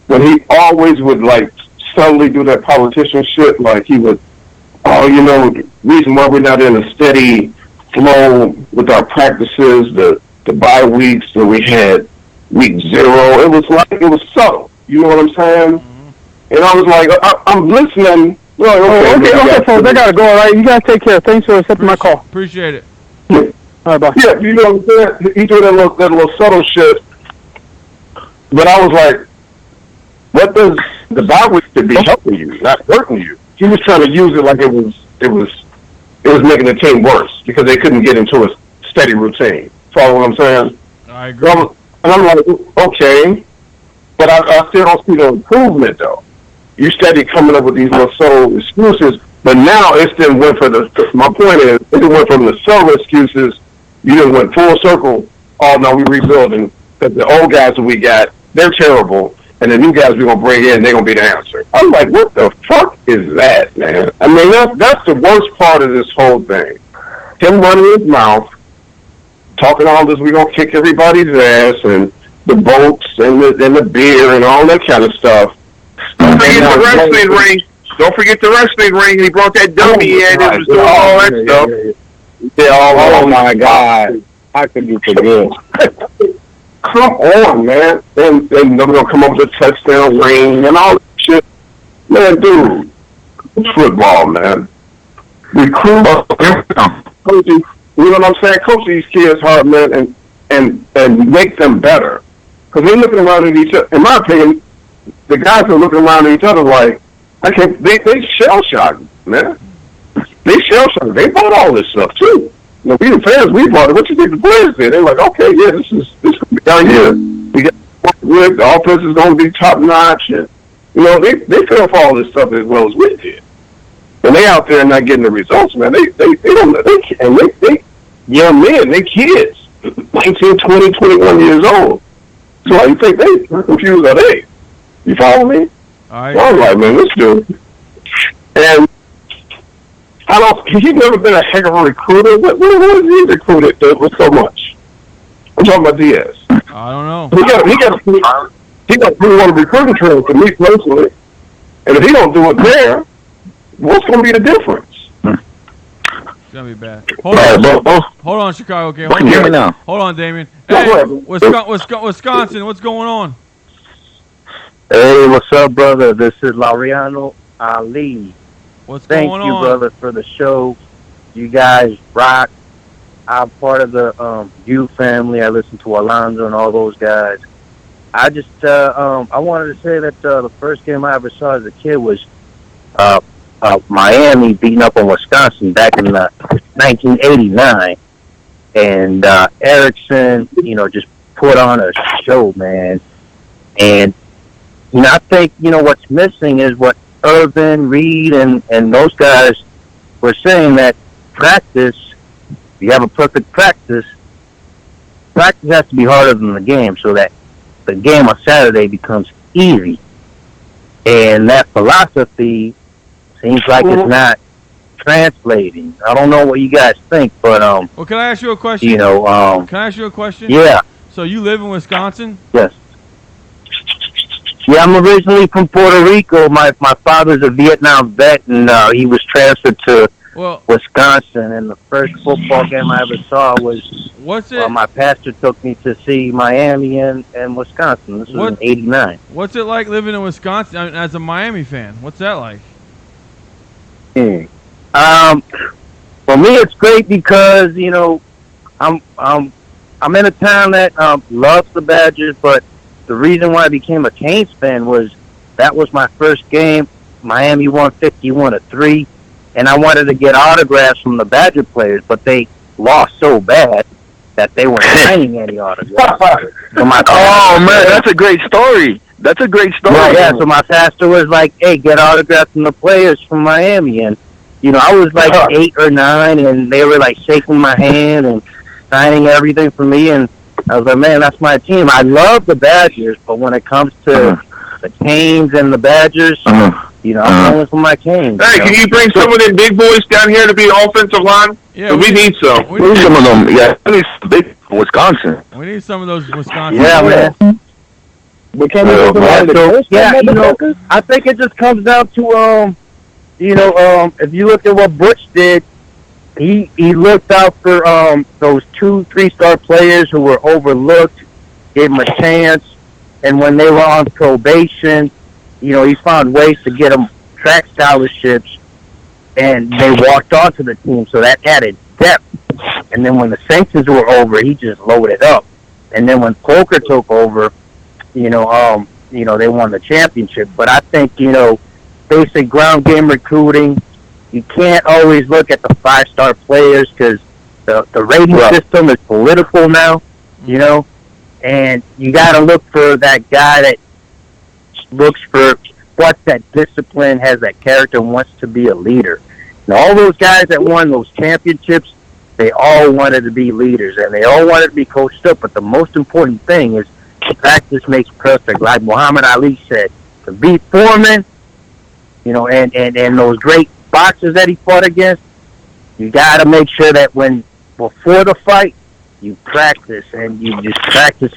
when he always would like suddenly do that politician shit, like he would, the reason why we're not in a steady flow with our practices, the bye weeks that we had. Week 0, it was subtle. You know what I'm saying? Mm-hmm. And I was like, I'm listening. Okay, folks, I gotta go. All right, you guys take care. Thanks for accepting my call. Appreciate it. All right, bye. Yeah, you know what I'm saying? He did that little subtle shit. But I was like, what does the bye week to be helping you, not hurting you? He was trying to use it like it was making the team worse because they couldn't get into a steady routine. Follow what I'm saying? I agree. And I'm like, okay, but I still don't see the improvement, though. You steady coming up with these little subtle excuses, but now it still went my point is, it went from the subtle excuses, you just went full circle, oh, no, we rebuilding, because the old guys that we got, they're terrible, and the new guys we're going to bring in, they're going to be the answer. I'm like, what the fuck is that, man? I mean, that's the worst part of this whole thing. Him running his mouth, talking all this, we're going to kick everybody's ass, and the boats, and the beer, and all that kind of stuff. Don't forget the wrestling ring. Don't forget the wrestling ring. He brought that dummy in and was doing all that stuff. Oh, my God. How could you forget? Come on, man. And they're going to come up with a touchdown ring and all that shit. Man, dude. Football, man. Recruit. You know what I'm saying? Coach these kids hard, man, and make them better. Because they're looking around at each other. In my opinion, the guys are looking around at each other like, I can't. They shell shocked, man. They shell shocked. They bought all this stuff too. You know, we the fans, we bought it. What you think the players did? They're like, okay, yeah, this could be down here. We got the offense is going to be top notch, and you know they fell for all this stuff as well as we did. And they out there not getting the results, man. They don't. They young men, they kids, 19, 20, 21 years old. So you think they're confused? Are they? You follow me? All right. So I was like, man, let's do it. And he's never been a heck of a recruiter. What has he recruited with so much? I'm talking about Diaz. I don't know. He got to put on a recruiting trail for me personally. And if he don't do it there, what's going to be the difference? It's gonna be bad. Hold on, Chicago. Okay, hold on, Damien. Hey, Wisconsin, what's going on? Hey, what's up, brother? This is Laureano Ali. What's going on? Thank you, brother, for the show. You guys rock. I'm part of the U family. I listen to Alonzo and all those guys. I just I wanted to say that the first game I ever saw as a kid was Miami beating up on Wisconsin back in 1989, and Erickson, just put on a show, man. And I think what's missing is what Irvin, Reed, and those guys were saying, that practice. If you have a perfect practice has to be harder than the game, so that the game on Saturday becomes easy. And that philosophy seems like it's not translating. I don't know what you guys think, but well, can I ask you a question? Can I ask you a question? Yeah. So you live in Wisconsin? Yes. Yeah, I'm originally from Puerto Rico. My father's a Vietnam vet, and he was transferred to Wisconsin. And the first football game I ever saw was my pastor took me to see Miami and Wisconsin. This was in '89. What's it like living in Wisconsin as a Miami fan? What's that like? For me, it's great because I'm in a town that loves the Badgers, but the reason why I became a Canes fan was that was my first game. Miami won 51-3, and I wanted to get autographs from the Badger players, but they lost so bad that they weren't signing any autographs. So man, that's a great story. That's a great story. Yeah, so my pastor was like, hey, get autographs from the players from Miami. And, I was like 8 or 9, and they were like shaking my hand and signing everything for me. And I was like, man, that's my team. I love the Badgers, but when it comes to the Canes and the Badgers, I'm going for my Canes. Hey, can you bring some of them big boys down here to be offensive line? Yeah, we need some. We need some of them. Yeah, we need some big Wisconsin. We need some of those Wisconsin. Yeah, man. But can we I think it just comes down to if you look at what Butch did, he looked out for those 2 3-star players who were overlooked, gave them a chance, and when they were on probation, he found ways to get them track scholarships, and they walked onto the team, so that added depth. And then when the sanctions were over, he just loaded up. And then when Coker took over, they won the championship. But I think, basic ground game recruiting, you can't always look at the 5-star players because the rating system is political now, and you got to look for that guy that looks for what's that discipline, has that character, and wants to be a leader. And all those guys that won those championships, they all wanted to be leaders, and they all wanted to be coached up. But the most important thing is practice makes perfect. Like Muhammad Ali said, to beat Foreman, and those great boxers that he fought against, you got to make sure that before the fight, you practice, and you just practice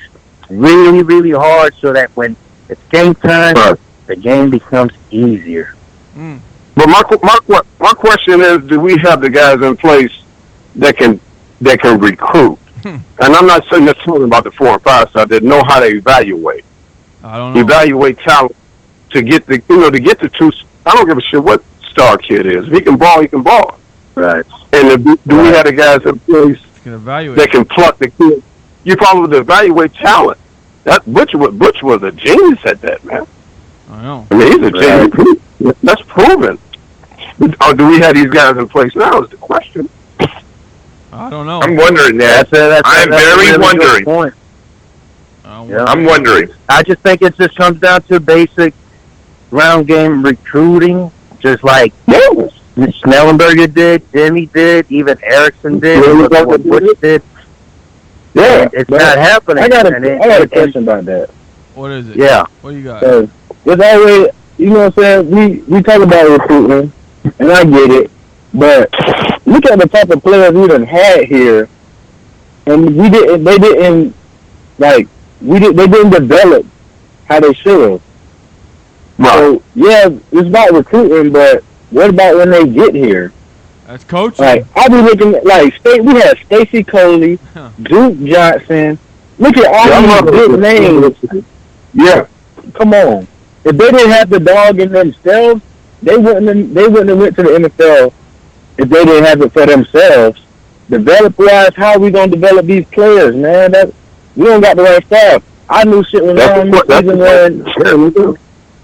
really, really hard so that when it's game time, the game becomes easier. But my question is, do we have the guys in place that can recruit? And I'm not saying necessarily about the 4 and 5 side that know how to evaluate. I don't know. Evaluate talent to get the 2. I don't give a shit what star kid is. If he can ball, he can ball. Right. And do we have the guys in place Can evaluate. that can pluck the kids? You probably would evaluate talent. That Butch was a genius at that, man. I know. I mean, he's a genius. That's proven. Or do we have these guys in place now? Is the question. I don't know. I'm wondering that. I'm very wondering. Point. Yeah. I'm wondering. I just think it just comes down to basic ground game recruiting, just like Snellenberger did, Jimmy did, even Erickson did, what Butch did. Yeah, it's not happening. I got a question about that. What is it? Yeah. What you got? There's always, you know what I'm saying? We talk about recruiting, and I get it, but look at the type of players we done had here, and they didn't develop how they should have. So yeah, it's about recruiting, but what about when they get here? That's coaching. Like I be looking at we had Stacy Coley, Duke Johnson. Look at all these big names. Yeah, come on. If they didn't have the dog in themselves, they wouldn't have went to the NFL if they didn't have it for themselves. Develop-wise, how are we gonna develop these players, man? We don't got the right stuff. I knew shit was wrong this season when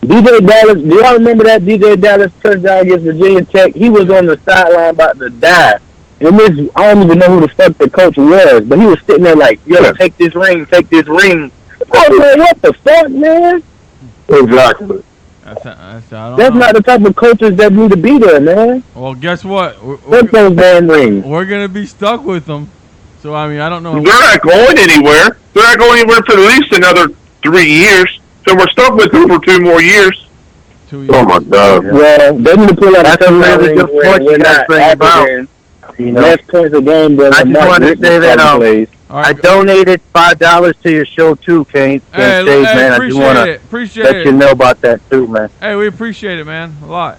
DJ Dallas. Do y'all remember that DJ Dallas touchdown against Virginia Tech? He was on the sideline about to die. And I don't even know who the fuck the coach was, but he was sitting there like, yo, take this ring. I was like, what the fuck, man? Exactly. That's not the type of coaches that need to be there, man. Well, guess what? Take those damn rings. We're going to be stuck with them. So, I mean, I don't know. They're not going anywhere. They're not going anywhere for at least another 3 years. So we're stuck with them for 2 more years. 2 years. Oh, my God. Well, they need to pull out a really good point you guys bring about. You know, less points a game than I just wanted to say that right, I donated $5 to your show too, Kane. Hey, man, I just want to let you know about that too, man. Hey, we appreciate it, man, a lot.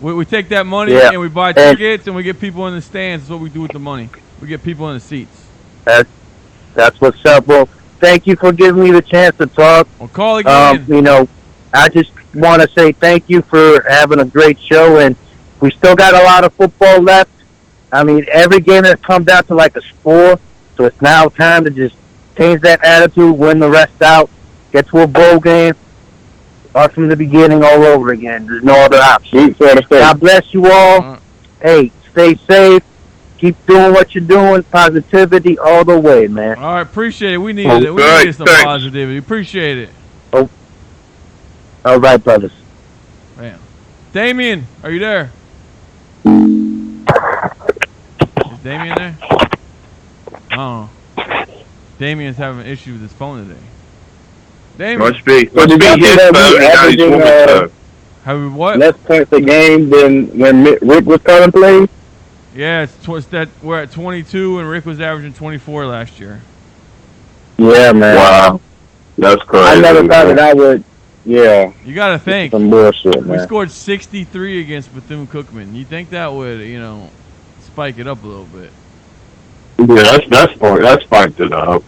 We take that money and we buy tickets and we get people in the stands. That's what we do with the money. We get people in the seats. That's what's up. Well, thank you for giving me the chance to talk. Well, call again. You know, I just want to say thank you for having a great show, and we still got a lot of football left. I mean, every game has come down to like a score, so it's now time to just change that attitude, win the rest out, get to a bowl game, start from the beginning all over again. There's no other option. God bless you all. Hey, stay safe. Keep doing what you're doing. Positivity all the way, man. All right, appreciate it. We needed it. We needed some positivity. Appreciate it. Oh. All right, brothers. Man. Damien, are you there? Is Damien there? I don't know. Damien's having an issue with his phone today. Damien. Must be his phone. Now he's moving phone. Have we what? Less points a game than when Rick was calling plays? Yeah, we're at 22 and Rick was averaging 24 last year. Yeah, man. Wow. That's crazy. I never thought that I would. Yeah. You got to think. Some bullshit, man. We scored 63 against Bethune-Cookman. You think that would, spike it up a little bit? Yeah, that's spiked it up.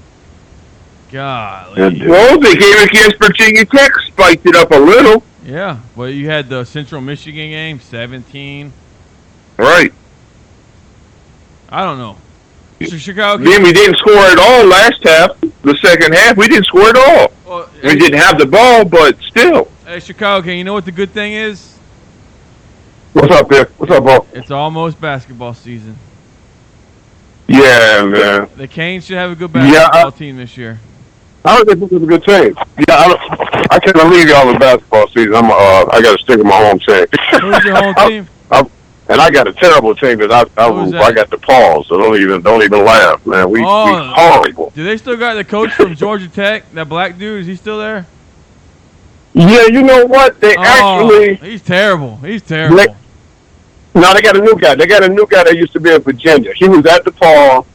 Golly. Well, the game against Virginia Tech spiked it up a little. Yeah, well, you had the Central Michigan game, 17. Right. I don't know. So Chicago. Then we didn't score at all last half. The second half, we didn't score at all. Well, we didn't have the ball, but still. Hey, Chicago, you know what the good thing is? What's up, there? What's up, bro? It's almost basketball season. Yeah, man. The Canes should have a good basketball team this year. I don't think this is a good team. Yeah, I can't leave y'all in basketball season. I got to stick with my home team. Who's your home team? And I got a terrible team that I got the pause. So don't even laugh, man. We horrible. Do they still got the coach from Georgia Tech? That black dude, is he still there? Yeah, you know what? They actually. He's terrible. He's terrible. No, they got a new guy. They got a new guy that used to be in Virginia. He was at DePaul,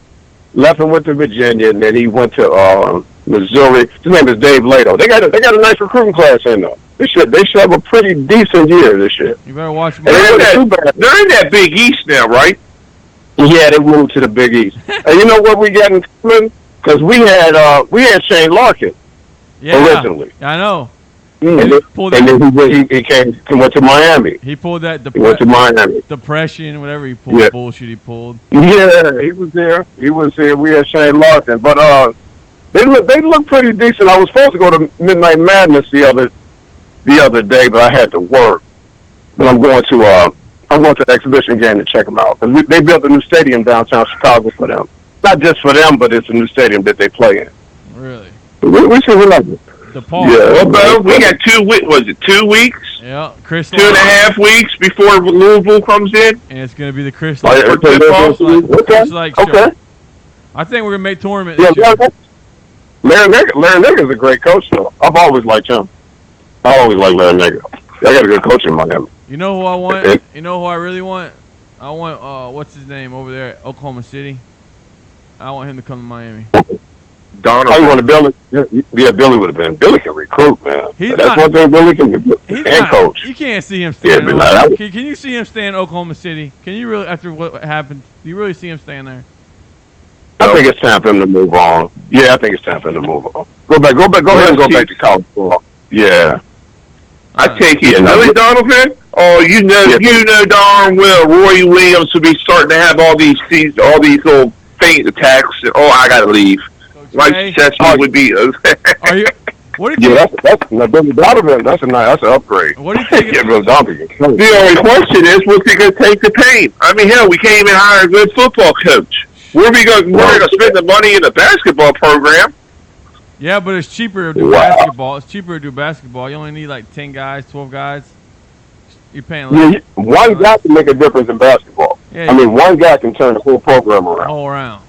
left and went to Virginia, and then he went to Missouri. His name is Dave Lato. They got a nice recruiting class in though. They should have a pretty decent year this year. You better watch. They're in that Big East now, right? Yeah, they moved to the Big East. And you know what we got in common? Because we had Shane Larkin originally. I know. And then he came. He went to Miami. He pulled that. He went to Miami. Depression, whatever he pulled. Yeah. Bullshit he pulled. Yeah, he was there. He was here. We had Shane Larkin, but they look pretty decent. I was supposed to go to Midnight Madness the other day, but I had to work. But I'm going to the exhibition game to check them out. And they built a new stadium downtown Chicago for them. Not just for them, but it's a new stadium that they play in. Really? We should like it. DePaul. Yeah. Well, we got 2 weeks. Was it 2 weeks? Yeah. Chris. 2.5 weeks before Louisville comes in. And it's gonna be the Chris. Okay. Show. I think we're gonna make tournament this year. Larry Nigger's a great coach, though. I've always liked him. I always liked Larry Nigger. I got a good coach in Miami. You know who I want? You know who I really want? I want what's his name over there at Oklahoma City? I want him to come to Miami. Donovan. Oh, you want to Billy? Yeah, Billy would have been. Billy can recruit, man. That's one thing Billy can do. And coach. You can't see him staying. Can you see him staying in Oklahoma City? Can you really, after what happened, do you really see him staying there? I think it's time for him to move on. Yeah, I think it's time for him to move on. Go ahead and go back to college football. Yeah. I take it. Really, Donovan? Oh, you know darn well Roy Williams will be starting to have all these little faint attacks. And, I gotta leave. Mike Chesney would be. Are you? What do you think? That's Billy Donovan. That's an upgrade. What do you think? Yeah, Billy Donovan. The only question is, what's he gonna take to pay? I mean, hell, we can't even hire a good football coach. We're gonna spend the money in the basketball program. Yeah, but it's cheaper to do basketball. It's cheaper to do basketball. You only need like 10 guys, 12 guys. You're paying less. One guy can make a difference in basketball. Yeah, I mean, one guy can turn the whole program around. All around.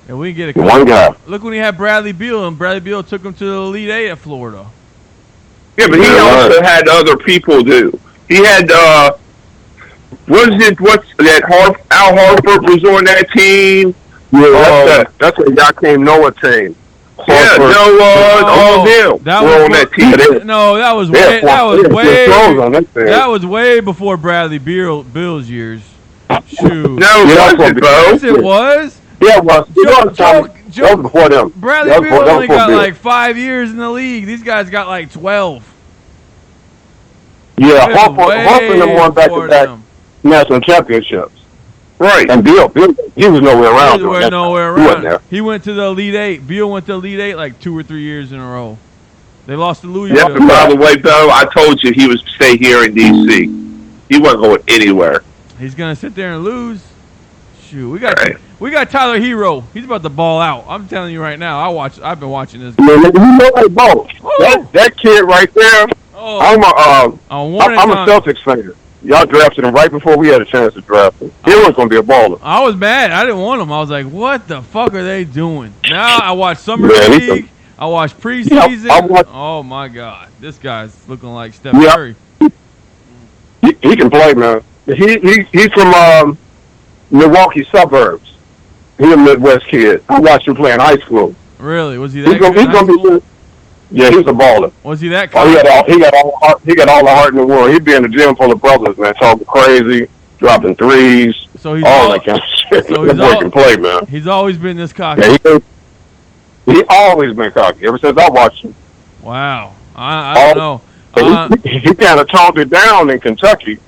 And we can get a one guy. Look when he had Bradley Beal, and Bradley Beal took him to the Elite Eight at Florida. Yeah, but he also had other people do. He had Al Harper was on that team. Yeah, that's a Yakim Noah team. Yeah, Noah, all them were on that team. No, that was way before Bradley Beal's years. Shoot. No, it wasn't, bro. Yes, it was. Yeah, it was. That was before them. Bradley Beal only got like 5 years in the league. These guys got like 12. Yeah, Harper and them won back-to-back national championships. Right. And Beal, he was nowhere around. He wasn't there. He went to the Elite Eight. Beal went to the Elite Eight like 2 or 3 years in a row. They lost to Louisville. Yeah, and by the way, Bo, I told you he would stay here in D.C. He wasn't going anywhere. He's going to sit there and lose. Shoot, we got Tyler Hero. He's about to ball out. I'm telling you right now. I've been watching this. You know that ball. That kid right there. Oh, I'm a Celtics fan. Y'all drafted him right before we had a chance to draft him. He was going to be a baller. I was mad. I didn't want him. I was like, what the fuck are they doing? Now I watch Summer League. I watch preseason. Oh, my God. This guy's looking like Steph Curry. He can play, man. He's from Milwaukee suburbs. He's a Midwest kid. I watched him play in high school. Really? Was he that good in high school? Yeah, he was a baller. Was he that? He got all the heart in the world. He'd be in the gym full of brothers, man, talking crazy, dropping threes, so he's that kind of shit. So that boy can play, man. He's always been this cocky. Yeah, he always been cocky ever since I watched him. Wow, I don't know. He kind of toned it down in Kentucky,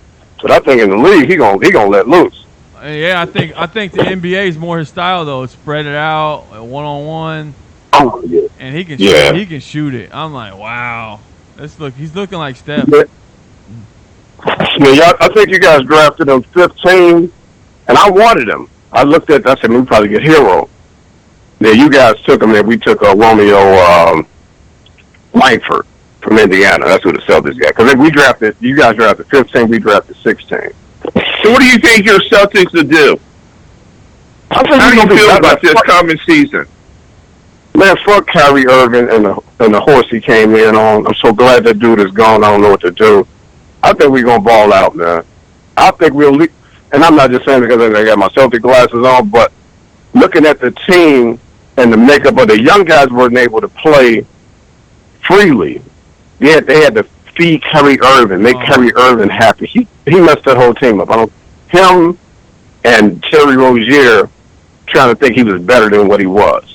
but I think in the league he gonna let loose. Yeah, I think the NBA is more his style though. Spread it out, 1-on-1. Oh, yeah. And he can shoot it. I'm like, wow. He's looking like Steph. Yeah, I think you guys drafted him 15, and I wanted him. I said, we probably get Hero. Yeah, you guys took him, and we took Romeo Langford from Indiana. That's who the Celtics got. Because you guys drafted 15, we drafted 16. So what do you think your Celtics will do? How do you feel about this coming season? Man, fuck Kyrie Irving and the horse he came in on. I'm so glad that dude is gone. I don't know what to do. I think we're going to ball out, man. I think we'll and I'm not just saying because I got my Celtic glasses on, but looking at the team and the makeup of the young guys weren't able to play freely. They had to feed Kyrie Irving, make Kyrie Irving happy. He messed that whole team up. Him and Terry Rozier trying to think he was better than what he was.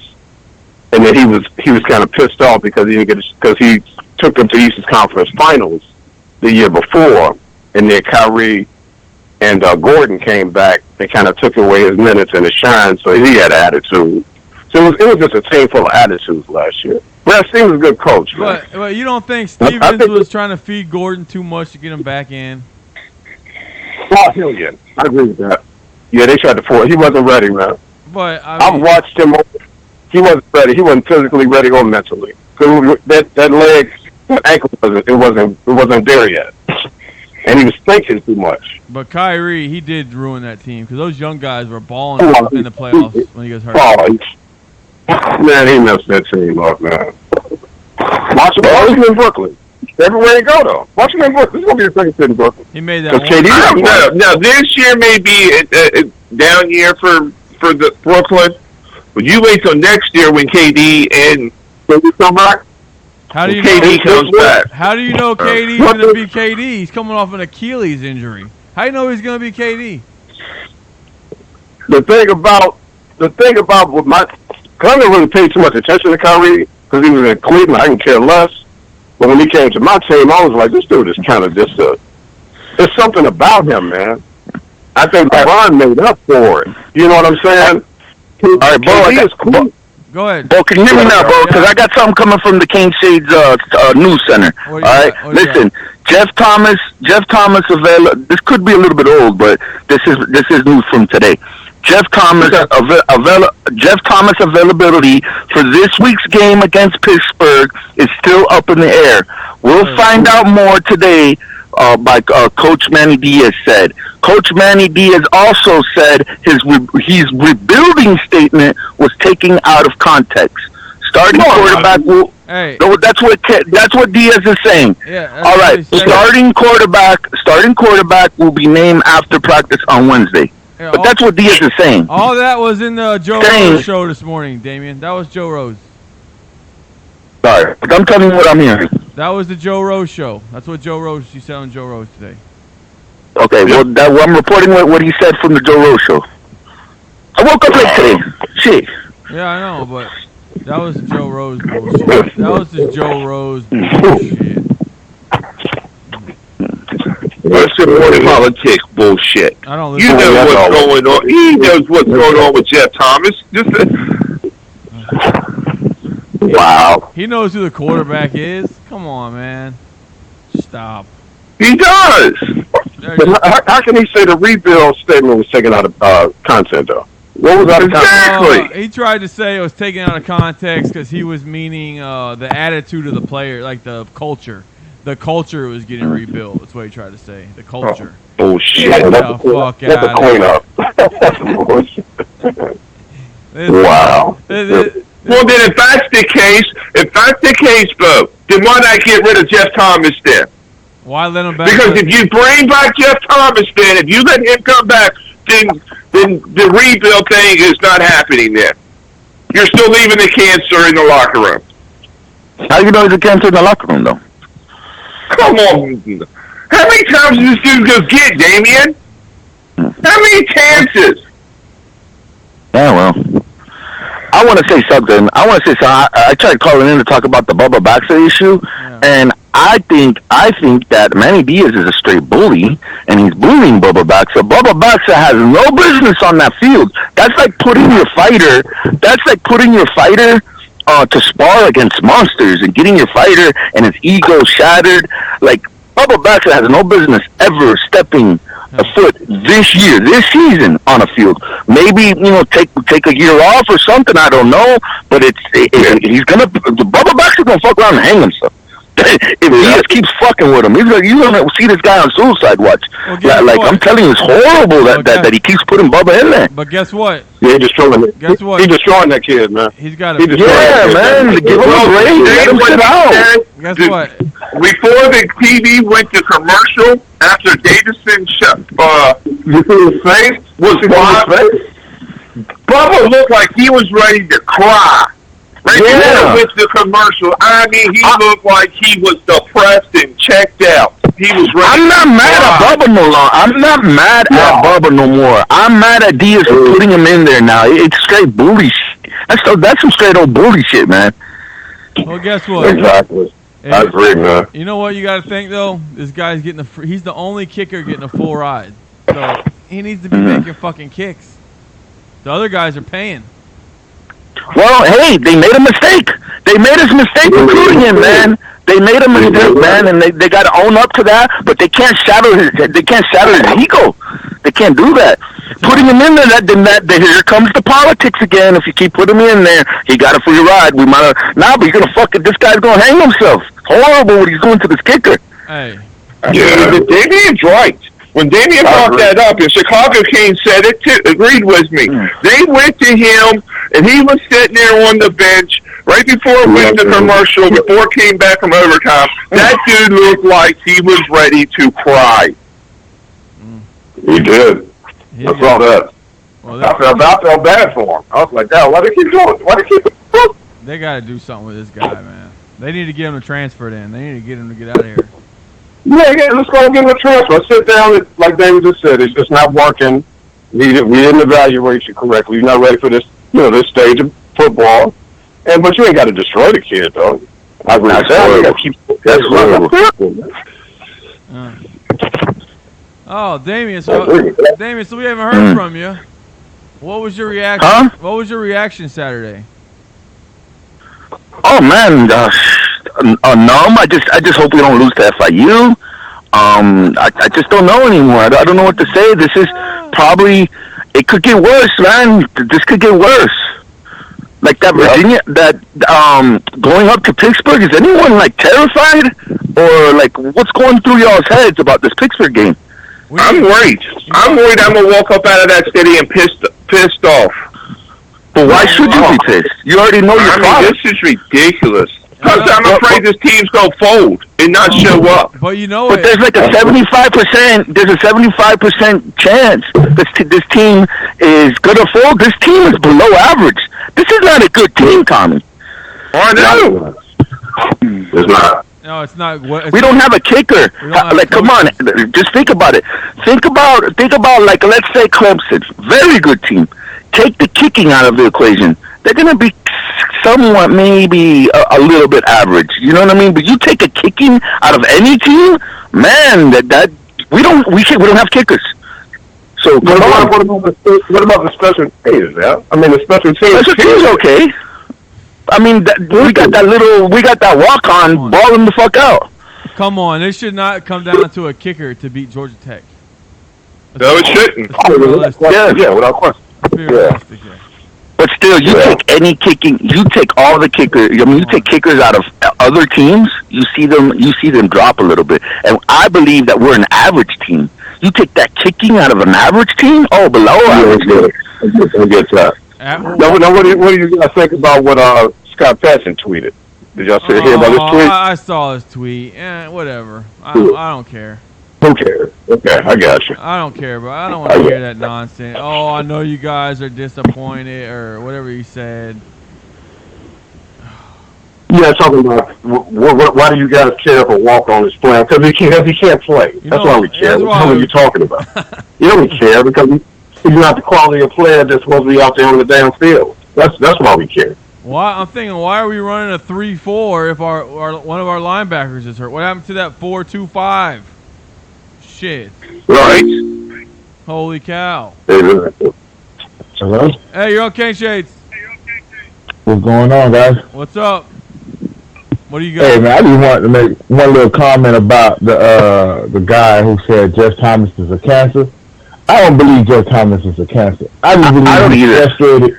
And then he was kind of pissed off because he took them to the Eastern Conference Finals the year before, and then Kyrie and Gordon came back and kind of took away his minutes and his shine, so he had attitude. So it was just a team full of attitudes last year. Brad Stevens was a good coach, man. But you don't think Stevens was trying to feed Gordon too much to get him back in? Oh, hell yeah. I agree with that. Yeah, they tried to force. He wasn't ready, man. But I've watched him. He wasn't ready. He wasn't physically ready or mentally. So that leg, that ankle wasn't there yet. And he was thinking too much. But Kyrie, he did ruin that team because those young guys were balling in the playoffs when he was hurt. Man, he messed that team up, man. Watch him in Brooklyn. Everywhere he go, though. Watch him in Brooklyn. It's going to be a second fit in Brooklyn. He made that one. Now, this year may be a down year for the Brooklyn. But you wait till next year when KD and come back. How do you KD comes back? How do you know KD's going to be KD? He's coming off an Achilles injury. How do you know he's going to be KD? The thing about with my, cause I didn't really pay too much attention to Kyrie because he was in Cleveland. I didn't care less. But when he came to my team, I was like, this dude is kind of just there's something about him, man. I think LeBron made up for it. You know what I'm saying? All right, Bo, is cool. Go ahead. Bo, can you hear me now, Bo? Because I got something coming from the King Shades News Center. All right, listen, Jeff Thomas available. This could be a little bit old, but this is news from today. Jeff Thomas availability for this week's game against Pittsburgh is still up in the air. We'll find out more today. By Coach Manny Diaz said. Coach Manny Diaz also said his rebuilding statement was taken out of context. Starting quarterback will. Hey. No, that's what Diaz is saying. Yeah, all right. Starting quarterback will be named after practice on Wednesday. Yeah, but that's what Diaz is saying. All that was in the Joe Rose show this morning, Damien. That was Joe Rose. Sorry, I'm telling you what I'm hearing. That was the Joe Rose show. That's what she said on Joe Rose today. Okay, well, I'm reporting what he said from the Joe Rose show. I woke up late today. Shit. Yeah, I know, but that was Joe Rose bullshit. That was the Joe Rose bullshit. That's the politics bullshit. I don't you know what's going on. He knows what's going on with Jeff Thomas. Wow. He knows who the quarterback is. Come on, man. Stop. He does. But how can he say the rebuild statement was taken out of content, though? What was out of context? He tried to say it was taken out of context because he was meaning the attitude of the player, like the culture. The culture was getting rebuilt. That's what he tried to say. The culture. Oh, bullshit. Get the fuck out of here. Wow. Well, then, if that's the case, Bo, then why not get rid of Jeff Thomas then? Why let him back? Because if you bring back Jeff Thomas, then if you let him come back, then the rebuild thing is not happening. Then you're still leaving the cancer in the locker room. How you know he's a cancer in the locker room, though? Come on, how many times does this dude go get, Damien? How many chances? Yeah, well. I want to say something. I tried calling in to talk about the Bubba Baxter issue, and I think that Manny Diaz is a straight bully, and he's bullying Bubba Baxter. Bubba Baxter has no business on that field. That's like putting your fighter to spar against monsters and getting your fighter and his ego shattered. Like, Bubba Baxter has no business ever stepping a foot this season on a field. Maybe, take a year off or something, I don't know, but Bubba Baxter's gonna fuck around and hang himself. If he just keeps fucking with him, you're gonna see this guy on suicide watch. I'm telling you, it's horrible that he keeps putting Bubba in there. But guess what? Yeah, he's destroying it. Guess what? He's destroying that kid, man. He's got man. Give him a break. Let him sit out. Guess what? Before the TV went to commercial, after Davison you see his face? Bubba looked like he was ready to cry. Right before went to commercial, I mean, he looked like he was depressed and checked out. He was ready. I'm not mad at Bubba no longer. I'm not mad at Bubba no more. I'm mad at Diaz for putting him in there now. It's straight bully shit. That's some straight old bully shit, man. Well, guess what? Exactly. I agree, man. You know what you got to think though? This guy's getting he's the only kicker getting a full ride, so he needs to be making fucking kicks. The other guys are paying. Well, hey, they made a mistake. They made a mistake recruiting him, man. They made a mistake, man, and they got to own up to that. But they can't shadow his ego. They can't do that. Putting him in there, here comes the politics again. If you keep putting him in there, he got a free ride. We might have but he's gonna this guy's gonna hang himself. Horrible what he's doing to this kicker. Hey, yeah, Damian's right. When Damian brought that up, and Chicago Kane said it too, agreed with me. They went to him, and he was sitting there on the bench right before it went to commercial, before it came back from overtime. That dude looked like he was ready to cry. He did. I saw that. Well, I felt bad for him. I was like, "Why they keep doing? Why they keep doing?" They got to do something with this guy, man. They need to get him transferred in. They need to get him to get out of here. Yeah, let's go and give him a transfer. Sit down, like David just said, it's just not working. We didn't evaluate you correctly. You're not ready for this, this stage of football. But you ain't got to destroy the kid, though. I agree with that. You got to keep that's Oh, Damien, so we haven't heard from you. What was your reaction? Huh? What was your reaction Saturday? Oh man, numb. I just hope we don't lose to FIU. I just don't know anymore. I don't know what to say. This is probably, it could get worse, man. This could get worse. Like that Virginia, going up to Pittsburgh, is anyone like terrified? Or like what's going through y'all's heads about this Pittsburgh game? I'm worried. I'm worried I'm going to walk up out of that stadium pissed off. But why should you be pissed? You already know your problem. This is ridiculous. Because I'm afraid this team's going to fold and not show up. But you know But there's like a 75%, there's a 75% chance this team is going to fold. This team is below average. This is not a good team, Tommy. I know. It's not. No, it's not. We don't have a kicker. Like, come on, just think about it. Think about like, let's say Clemson, very good team. Take the kicking out of the equation. They're gonna be somewhat, maybe a little bit average. You know what I mean? But you take a kicking out of any team, man. We don't have kickers. So what about the special teams? Yeah, I mean the special teams. Special teams okay. I mean, we got that walk-on balling the fuck out. Come on, it should not come down to a kicker to beat Georgia Tech. No, it shouldn't. Yeah, without question. Yeah. But still, you take any kicking, you take all the kickers. I mean, you take kickers out of other teams, you see them drop a little bit. And I believe that we're an average team. You take that kicking out of an average team, below average. I get that. Now, what do you guys think about what Scott Patchen tweeted? Did y'all hear about his tweet? I saw his tweet. Whatever. I don't care. Who cares? Okay, I got you. I don't care, bro. I don't want to hear that nonsense. Oh, I know you guys are disappointed or whatever he said. Yeah, talking about why do you guys care if a walk-on is playing? Because he can't play. That's why we care. What are you talking about? You don't care because he's not the quality of player that's supposed to be out there on the damn field. That's why we care. Why I'm thinking, why are we running a 3-4 if our one of our linebackers is hurt? What happened to that 4-2-5? Shit. Right. Holy cow. Hello? Hey, you're on King Shades. What's going on, guys? What's up? What do you got? Hey, man, I just wanted to make one little comment about the guy who said Jeff Thomas is a cancer. I don't believe Jeff Thomas is a cancer. I just believe he's frustrated.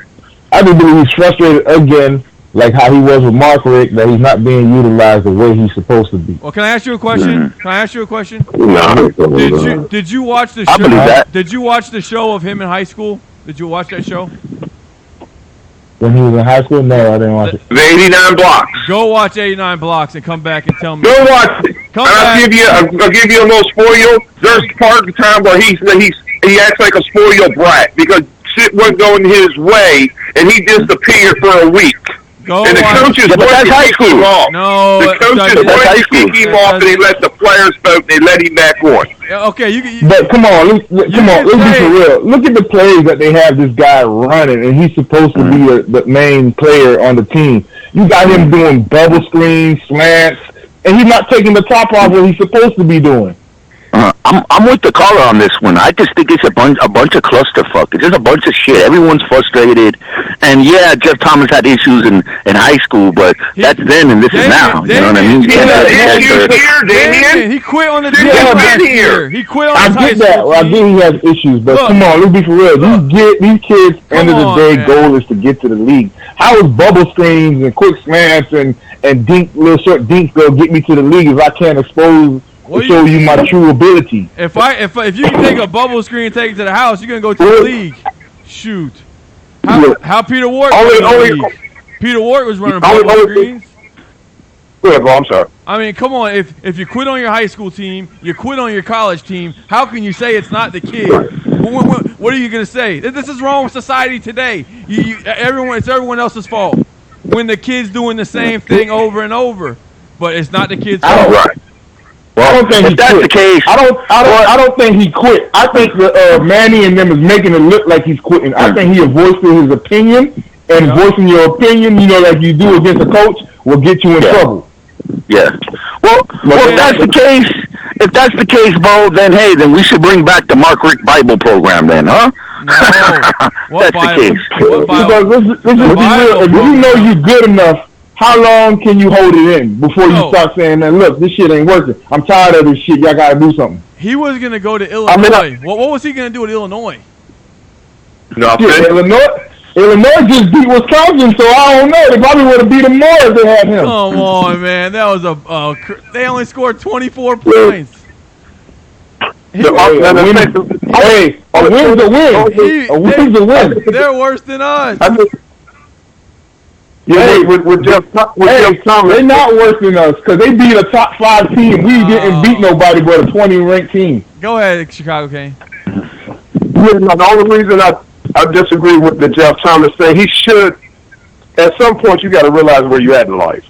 I just believe he's frustrated again, like how he was with Mark Rick, that he's not being utilized the way he's supposed to be. Well, can I ask you a question? No. Did you watch the show? I believe that. Did you watch the show of him in high school? Did you watch that show? When he was in high school? No, I didn't watch it. The 89 blocks. Go watch 89 blocks and come back and tell me. Go watch it. I'll give you a little spoil. There's part of the time where he acts like a spoiled brat because shit wasn't going his way and he disappeared for a week. And the coaches wanted to kick him off. No, the coaches wanted to kick him off and they let the players vote and they let him back on. Okay, but come on, let's be for real. Look at the plays that they have this guy running, and he's supposed to be the main player on the team. You got him doing bubble screens, slants, and he's not taking the top off what he's supposed to be doing. I'm with the caller on this one. I just think it's a bunch of clusterfuck. It's just a bunch of shit. Everyone's frustrated, and yeah, Jeff Thomas had issues in high school, but that's then and this is now. You know what I mean? He quit on the team last year. He quit on the high school team. I get he has issues, but come on, let's be for real. These kids, end of the day, goal is to get to the league. How is bubble screens and quick slants and little short dinks go get me to the league if I can't expose? Show you my true ability. If you can take a bubble screen and take it to the house, you're gonna go to the league. Shoot. How Peter Ward? Peter Ward was running bubble screens. Go ahead, bro. I'm sorry. I mean, come on. If you quit on your high school team, you quit on your college team. How can you say it's not the kid? What are you gonna say? This is wrong with society today. It's everyone else's fault when the kid's doing the same thing over and over, but it's not the kid's fault. Right. Well, I don't think if that's quit. the case, I don't think he quit. I think Manny and them is making it look like he's quitting. I think he voiced his opinion, and voicing your opinion, like you do against a coach, will get you in trouble. Yeah. Well, if that's the case, Bo, then we should bring back the Mark Richt Bible program, then, huh? No. What that's the case. Let's be real. If you know you're good enough, how long can you hold it in before you start saying that, look, this shit ain't working. I'm tired of this shit. Y'all got to do something. He was going to go to Illinois. What was he going to do with Illinois? Nothing. Illinois just beat Wisconsin, so I don't know. They probably would have beat them more if they had him. Come on, man. That was they only scored 24 points. A win's a win. A win's a win. They're worse than us. Yeah, with Jeff Thomas. They're not worse than us because they beat a top 5 team. We didn't beat nobody but a 20-ranked team. Go ahead, Chicago Kane. Yeah, no, the only reason I disagree with the Jeff Thomas thing, he should, at some point, you got to realize where you're at in life.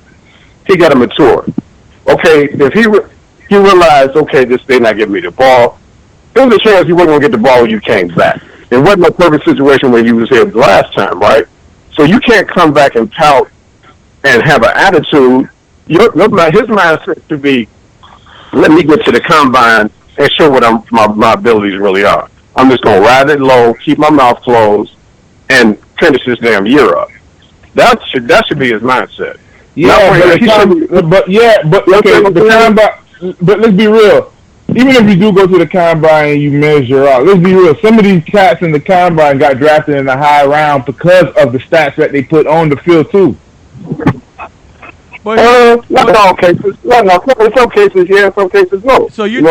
He got to mature. Okay, if he realized, okay, they're not giving me the ball, there was a chance he wasn't going to get the ball when you came back. It wasn't a perfect situation when you was here the last time, right? So you can't come back and pout and have an attitude. His mindset should be, let me get to the combine and show what my abilities really are. I'm just going to ride it low, keep my mouth closed, and finish this damn year up. That should be his mindset. But let's be real. Even if you do go to the combine and you measure out, let's be real. Some of these cats in the combine got drafted in the high round because of the stats that they put on the field too. Not in all cases. In some cases, yeah. In some cases, no. So in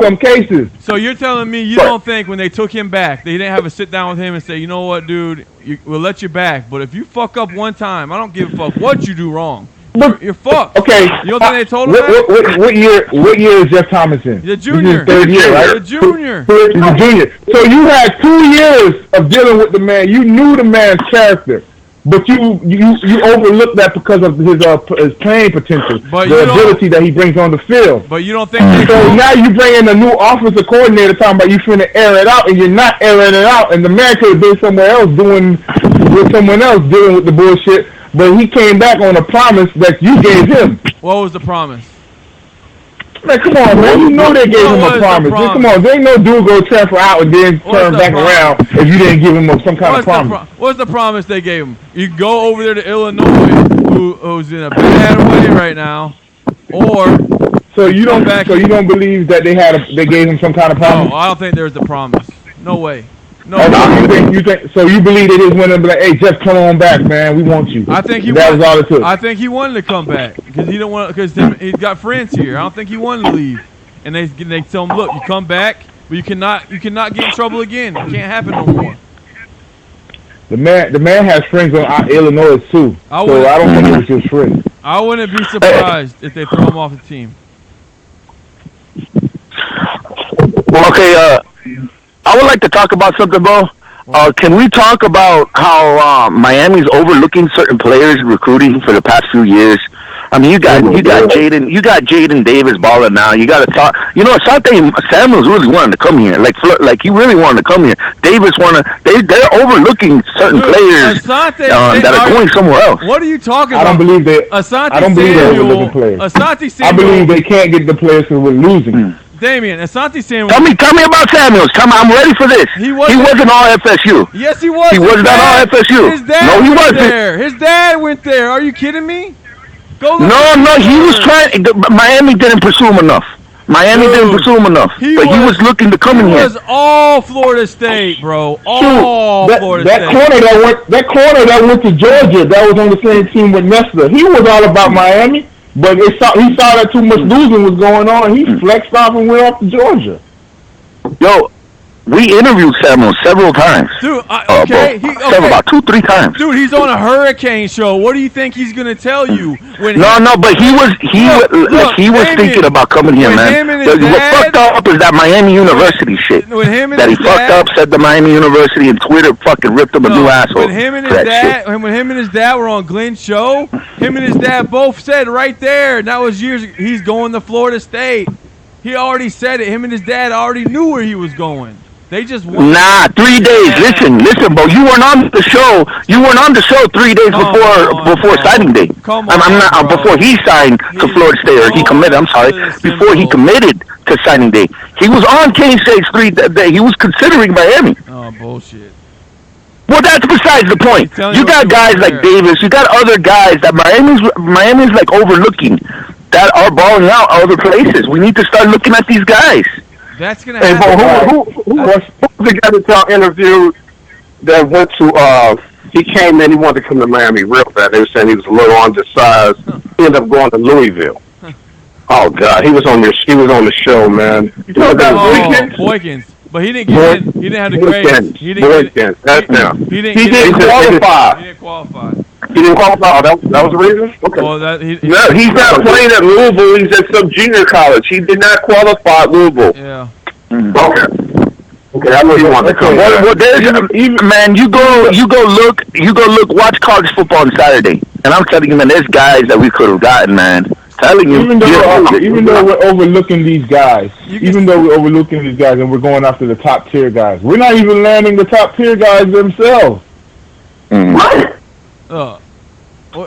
some cases. So you're telling me you don't think when they took him back, they didn't have a sit down with him and say, you know what, dude, we'll let you back, but if you fuck up one time, I don't give a fuck what you do wrong. You're fucked. Okay. You don't think they told him that? What year is Jeff Thomas in? The junior. This is his 3rd year, right? The junior. He's a junior. So you had 2 years of dealing with the man. You knew the man's character, but you overlooked that because of his playing potential, the ability that he brings on the field. But you don't think so now you bring in a new offensive coordinator talking about you finna air it out, and you're not airing it out, and the man could have been somewhere else dealing with the bullshit. But he came back on a promise that you gave him. What was the promise? Man, come on, man. You know they gave him a promise. Come on, there ain't no dude go transfer out and then turn back around if you didn't give him some kind of promise. What's the promise they gave him? You go over there to Illinois, who's in a bad way right now, or so you don't believe that they gave him some kind of promise? No, I don't think there's a promise. No way. No. You think so? You believe they just went and be like, "Hey, Jeff, come on back, man. We want you." I think that was all it took. I think he wanted to come back because he didn't want because he's got friends here. I don't think he wanted to leave, and they tell him, "Look, you come back, but you cannot get in trouble again. It can't happen no more." The man has friends on Illinois too, so I don't think it was his friend. I wouldn't be surprised if they throw him off the team. Well, okay. I would like to talk about something, Bo. Can we talk about how Miami's overlooking certain players recruiting for the past few years? I mean, you got Jaden Davis balling now. You got to talk. Asante Samuel's really wanted to come here. Like he really wanted to come here. Davis they're overlooking certain players that are going somewhere else. What are you talking about? I don't believe they. Asante I don't believe they're overlooking players. Asante Samuel. I believe they can't get the players because we're losing. Damian, Asante Samuel. Tell me about Samuels. I'm ready for this. He wasn't all FSU. Yes, he was. He was not all FSU. His dad no, he wasn't. There. His dad went there. Are you kidding me? No, he was trying. Miami didn't pursue him enough. He was looking to come in here. He was all Florida State, bro. Florida State. That corner that went to Georgia, that was on the same team with Nesta. He was all about Miami, but he saw that too much losing was going on. He flexed off and went off to Georgia. Yo, we interviewed Samuel several times. Dude, okay. About 2-3 times. Dude, he's on a hurricane show. What do you think he's gonna tell you? But he was thinking about coming here, man. What fucked up is that Miami University shit. That he fucked up, said the Miami University, and Twitter fucking ripped him a new asshole. When him and his dad were on Glenn's show, him and his dad both said right there, and that was years ago, he's going to Florida State. He already said it. Him and his dad already knew where he was going. They just 3 days. Listen, bro. You weren't on the show. 3 days before signing day. Before he signed to Florida State, or he committed. I'm sorry. Before he committed to signing day, he was on Kane State's 3 day. He was considering Miami. Oh, bullshit. Well, that's besides the point. You got guys like Davis. You got other guys that Miami's like overlooking that are balling out other places. We need to start looking at these guys. That's gonna happen. Who was the guy that y'all interviewed that went to? He came in. He wanted to come to Miami real bad. They were saying he was a little undersized. He ended up going to Louisville. Oh God, he was on the show, man. Boykins. But he didn't get in. He didn't have the grades. He didn't qualify. He didn't qualify. Oh, that was the reason? Okay. Well, he's not playing at Louisville. He's at some junior college. He did not qualify at Louisville. Yeah. Okay, I know you want to come. Man, you go look, watch college football on Saturday, and I'm telling you, man, there's guys that we could have gotten, man. Telling you, even though we're overlooking these guys, and we're going after the top tier guys, we're not even landing the top tier guys themselves. What? Well,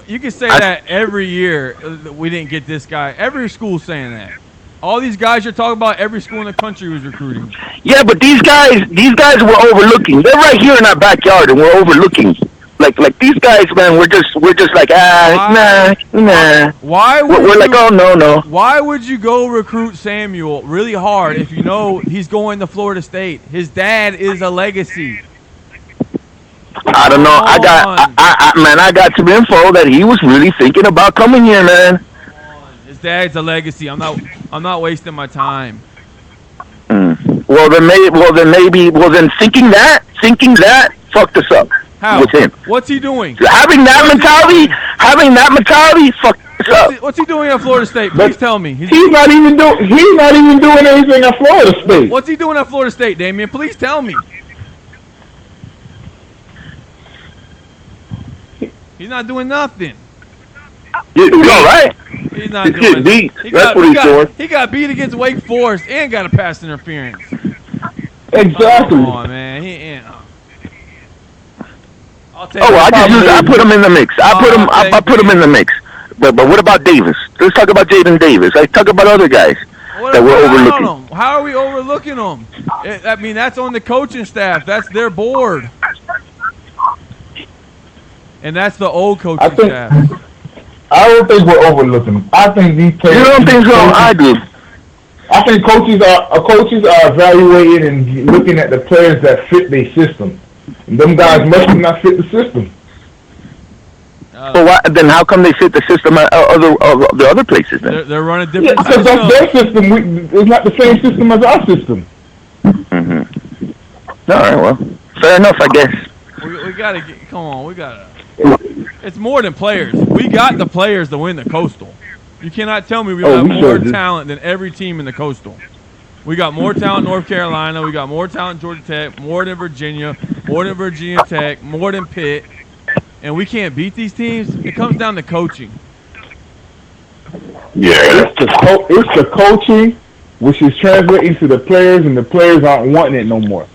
you can say that every year. We didn't get this guy. Every school's saying that. All these guys you're talking about, every school in the country was recruiting. Yeah, but these guys were overlooking. They're right here in our backyard, and we're overlooking. Like these guys, man, we're just like nah. Why would we're like, oh no. Why would you go recruit Samuel really hard if you know he's going to Florida State? His dad is a legacy. I don't know. I got some info that he was really thinking about coming here, man. His dad's a legacy. I'm not wasting my time. Well then thinking that fucked us up. How? With him. What's he doing? Having that mentality fucked us up. What's he doing at Florida State? Please tell me. He's not even doing anything at Florida State. What's he doing at Florida State, Damian? Please tell me. He's not doing nothing. You all right? He's not doing beat. That's what he's doing. He got beat against Wake Forest and got a pass interference. Exactly. Come on, man. I put him in the mix. I put him in the mix. But what about Davis? Let's talk about Jaden Davis. Let's talk about other guys that we're overlooking. How are we overlooking them? I mean, that's on the coaching staff. That's their board. And that's the old coaching staff. I don't think we're overlooking them. I think these players. You don't think so? I do. I think coaches are evaluating and looking at the players that fit their system. And them guys must not fit the system. So then how come they fit the system at the other places then? They're running different because that's their system. It's not the same system as our system. Mm-hmm. All right, well, fair enough, I guess. We gotta get. Come on, we gotta. It's more than players. We got the players to win the Coastal. You cannot tell me we have more talent than every team in the Coastal. We got more talent in North Carolina. We got more talent in Georgia Tech, more than Virginia, more than Virginia Tech, more than Pitt. And we can't beat these teams. It comes down to coaching. Yeah. It's the coaching, which is translating to the players, and the players aren't wanting it no more.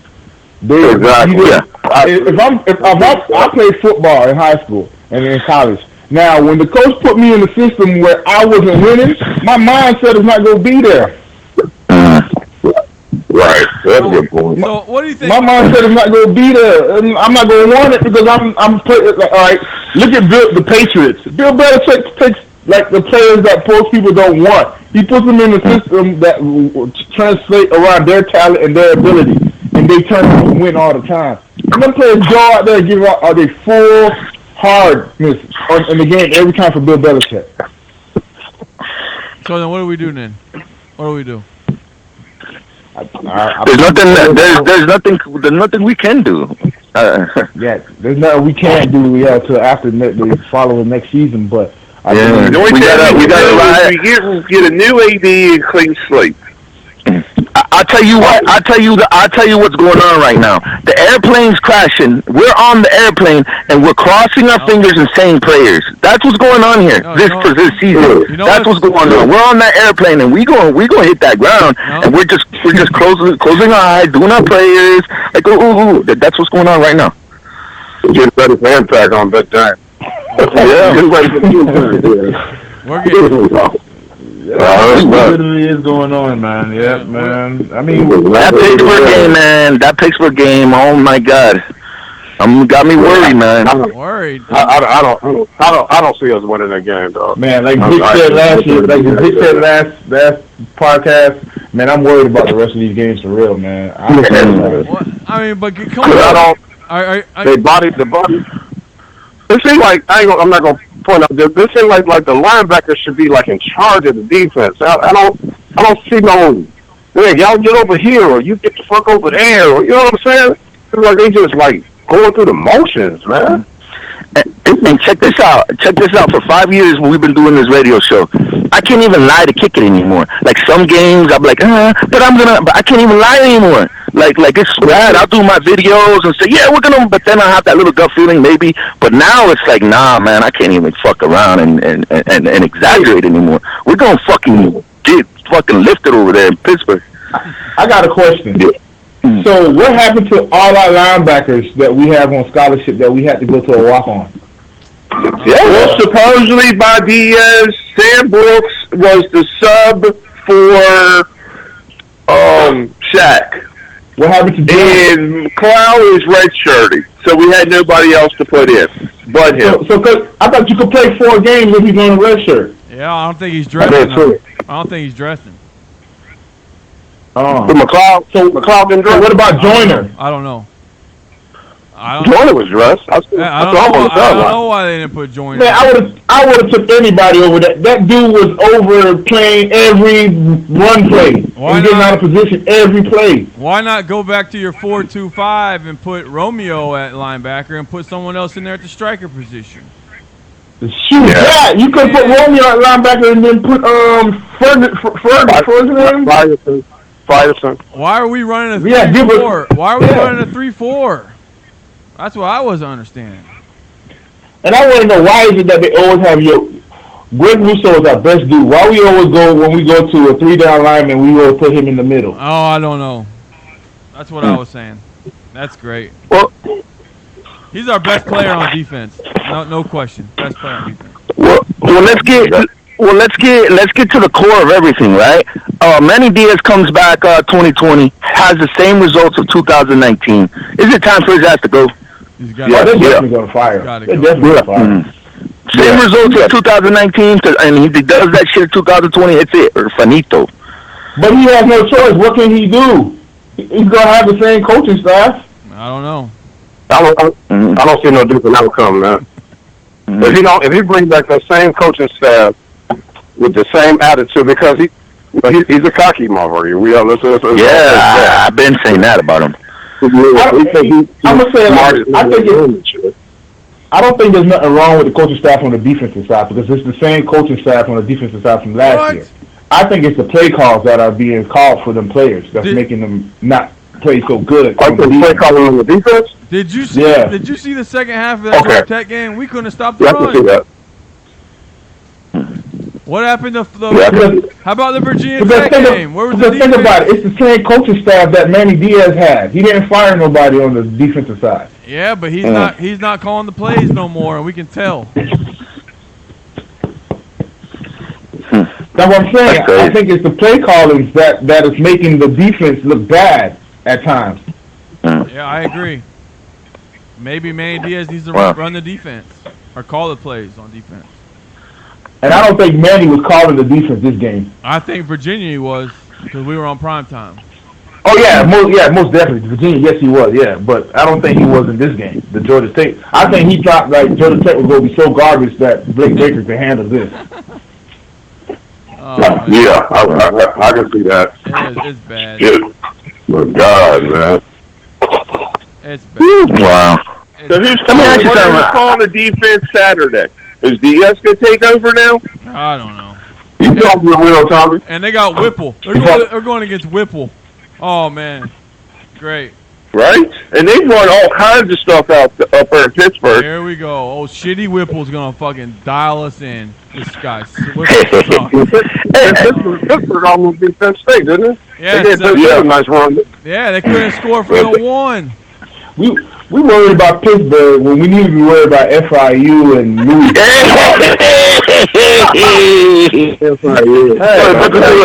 Exactly. I played football in high school and in college. Now, when the coach put me in the system where I wasn't winning, my mindset is not going to be there. Right. That's a good point. So, what do you think? My mindset is not going to be there. I'm not going to want it because I'm like, all right, look at the Patriots. Bill Belichick takes like the players that most people don't want. He puts them in the system that translate around their talent and their ability, and they turn out to win all the time. And them players go out there and give out are they full hardness in the game every time for Bill Belichick. So then, what do we do then? What do we do? There's nothing we can do. Yeah, there's nothing we can't do till after the following next season. But the only thing we gotta get a new AD and clean slate. I'll tell you what. I'll tell you what's going on right now. The airplane's crashing. We're on the airplane and we're crossing our fingers and saying prayers. That's what's going on here. This season. That's what's going on. We're on that airplane and we gonna hit that ground and we're just closing our eyes, doing our prayers. Like ooh. That's what's going on right now. Getting ready for impact on that time. Yeah. We're getting. What literally is going on, man? Yeah, man. I mean, that Pittsburgh game, man. That Pittsburgh game. Oh my God, got me worried, man. Worried. I don't see us winning that game, dog. Man, like Vic said last year, last podcast, man, I'm worried about the rest of these games for real, man. I mean, but come on. They bodied the body. It seems like I'm not gonna point out. This seems like the linebackers should be like in charge of the defense. I don't see no. Hey, y'all get over here, or you get the fuck over there, or you know what I'm saying? It's like they just like going through the motions, man. And check this out. For 5 years when we've been doing this radio show, I can't even lie to kick it anymore. Like some games, I'm like, but I can't even lie anymore. Like it's bad. I'll do my videos and say, yeah, we're gonna, but then I have that little gut feeling maybe. But now it's like, nah, man, I can't even fuck around and exaggerate anymore. We're gonna fucking get fucking lifted over there in Pittsburgh. I got a question. So what happened to all our linebackers that we have on scholarship that we had to go to a walk-on? Well, supposedly by Diaz, Sam Brooks was the sub for Shaq. What happened to Diaz? And Clow is redshirting, so we had nobody else to put in but him. So I thought you could play 4 games if he's on a redshirt. Yeah, I don't think he's dressing. Oh. So McLeod didn't dress. What about Joyner? I don't know. Joyner was dressed. I don't know why they didn't put Joyner. Man, I would have took anybody over that. That dude was over playing every run play. Getting out of position every play. Why not go back to your 4-2-5 and put Romeo at linebacker and put someone else in there at the striker position? Shoot, you could put Romeo at linebacker and then put Ferguson. Why are we running a 3-4? Why are we running a 3-4? That's what I wasn't understanding. And I want to know why is it that they always have Greg Rousseau is our best dude. Why we always go when we go to a 3-down lineman, we always put him in the middle? Oh, I don't know. That's what I was saying. That's great. Well, he's our best player on defense. No question. Best player on defense. Well, let's get to the core of everything, right? Manny Diaz comes back 2020, has the same results of 2019. Is it time for his ass to go? They're definitely going to fire. They're definitely going to fire. Same results of 2019, and he does that shit in 2020. It's it, or finito. But he has no choice. What can he do? He's going to have the same coaching staff. I don't know. I don't see no different outcome, man. If he brings back that same coaching staff with the same attitude, because he's a cocky motherfucker. I've been saying that about him. I'm gonna say I don't think there's nothing wrong with the coaching staff on the defensive side because it's the same coaching staff on the defensive side from last year. I think it's the play calls that are being called for them players that's making them not play so good. Play calling on the defense. Did you see? Yeah. Did you see the second half of that Tech game? We couldn't stop the run. I can see that. What happened to the? How about the Virginia Tech game? Where was the defense? Think about it. It's the same coaching staff that Manny Diaz had. He didn't fire nobody on the defensive side. Yeah, but he's not. He's not calling the plays no more, and we can tell. That's what I'm saying. I think it's the play callings that is making the defense look bad at times. Yeah, I agree. Maybe Manny Diaz needs to run the defense or call the plays on defense. And I don't think Manny was calling the defense this game. I think Virginia was because we were on prime time. Oh most definitely. Virginia, yes he was, yeah. But I don't think he was in this game, the Georgia State. I think he thought like Georgia Tech was going to be so garbage that Blake Baker could handle this. Yeah, I can see that. It's bad. My God, man. It's bad. Wow. So who's calling the defense Saturday? Is Diaz going to take over now? I don't know. You talking to Will Thomas? And they got Whipple. They're going against Whipple. Oh, man. Great. Right? And they've run all kinds of stuff up there in Pittsburgh. Here we go. Oh, shitty Whipple's going to fucking dial us in. This guy's Pittsburgh almost beat Penn State, didn't it? Yeah, they a nice run. Yeah, they couldn't score for the one. We worried about Pittsburgh when we need to be worried about FIU and Louisville.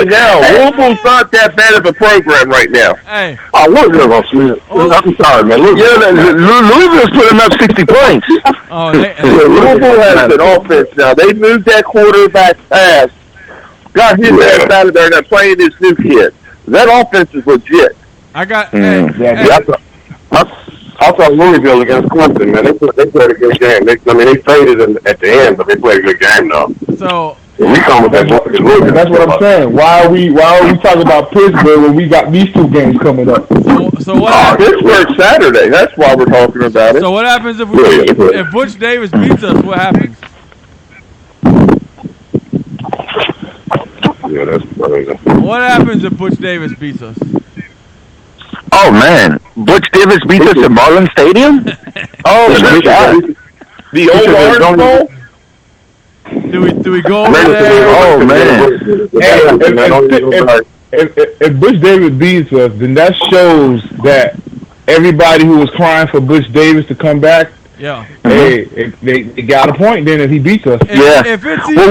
Now, Louisville's not that bad of a program right now. Hey. Oh, Louisville, Smith. I'm sorry, man. Louisville's putting up 60 points. Louisville has an offense now. They moved that quarterback fast. Got his ass out of there and they're playing this new kid. That offense is legit. I got. I saw Louisville against Clemson, man. They played a good game. They faded at the end, but they played a good game, though. So that's what I'm saying. Why are we talking about Pittsburgh when we got these two games coming up? So what? Pittsburgh Saturday. That's why we're talking about it. So what happens if Butch Davis beats us? What happens? Yeah, that's crazy. What happens if Butch Davis beats us? Oh man, Butch Davis beat us at Marlin Stadium. Oh my God! The old Orange Bowl. Do we go over there? Oh man! If Butch Davis beats us, then that shows that everybody who was crying for Butch Davis to come back. Yeah. Hey, they got a point then if he beats us. Well,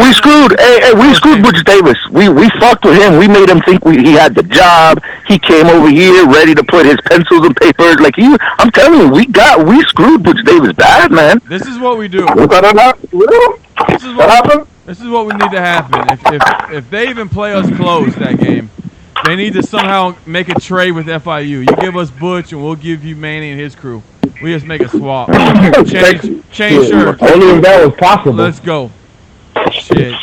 we screwed. We screwed Butch Davis. We fucked with him. We made him think he had the job. He came over here ready to put his pencils and papers. I'm telling you, we screwed Butch Davis bad, man. This is what we do. This is what we need to happen. If they even play us close that game, they need to somehow make a trade with FIU. You give us Butch, and we'll give you Manny and his crew. We just make a swap. Change shirts. Only if that was possible. Let's go. Shit.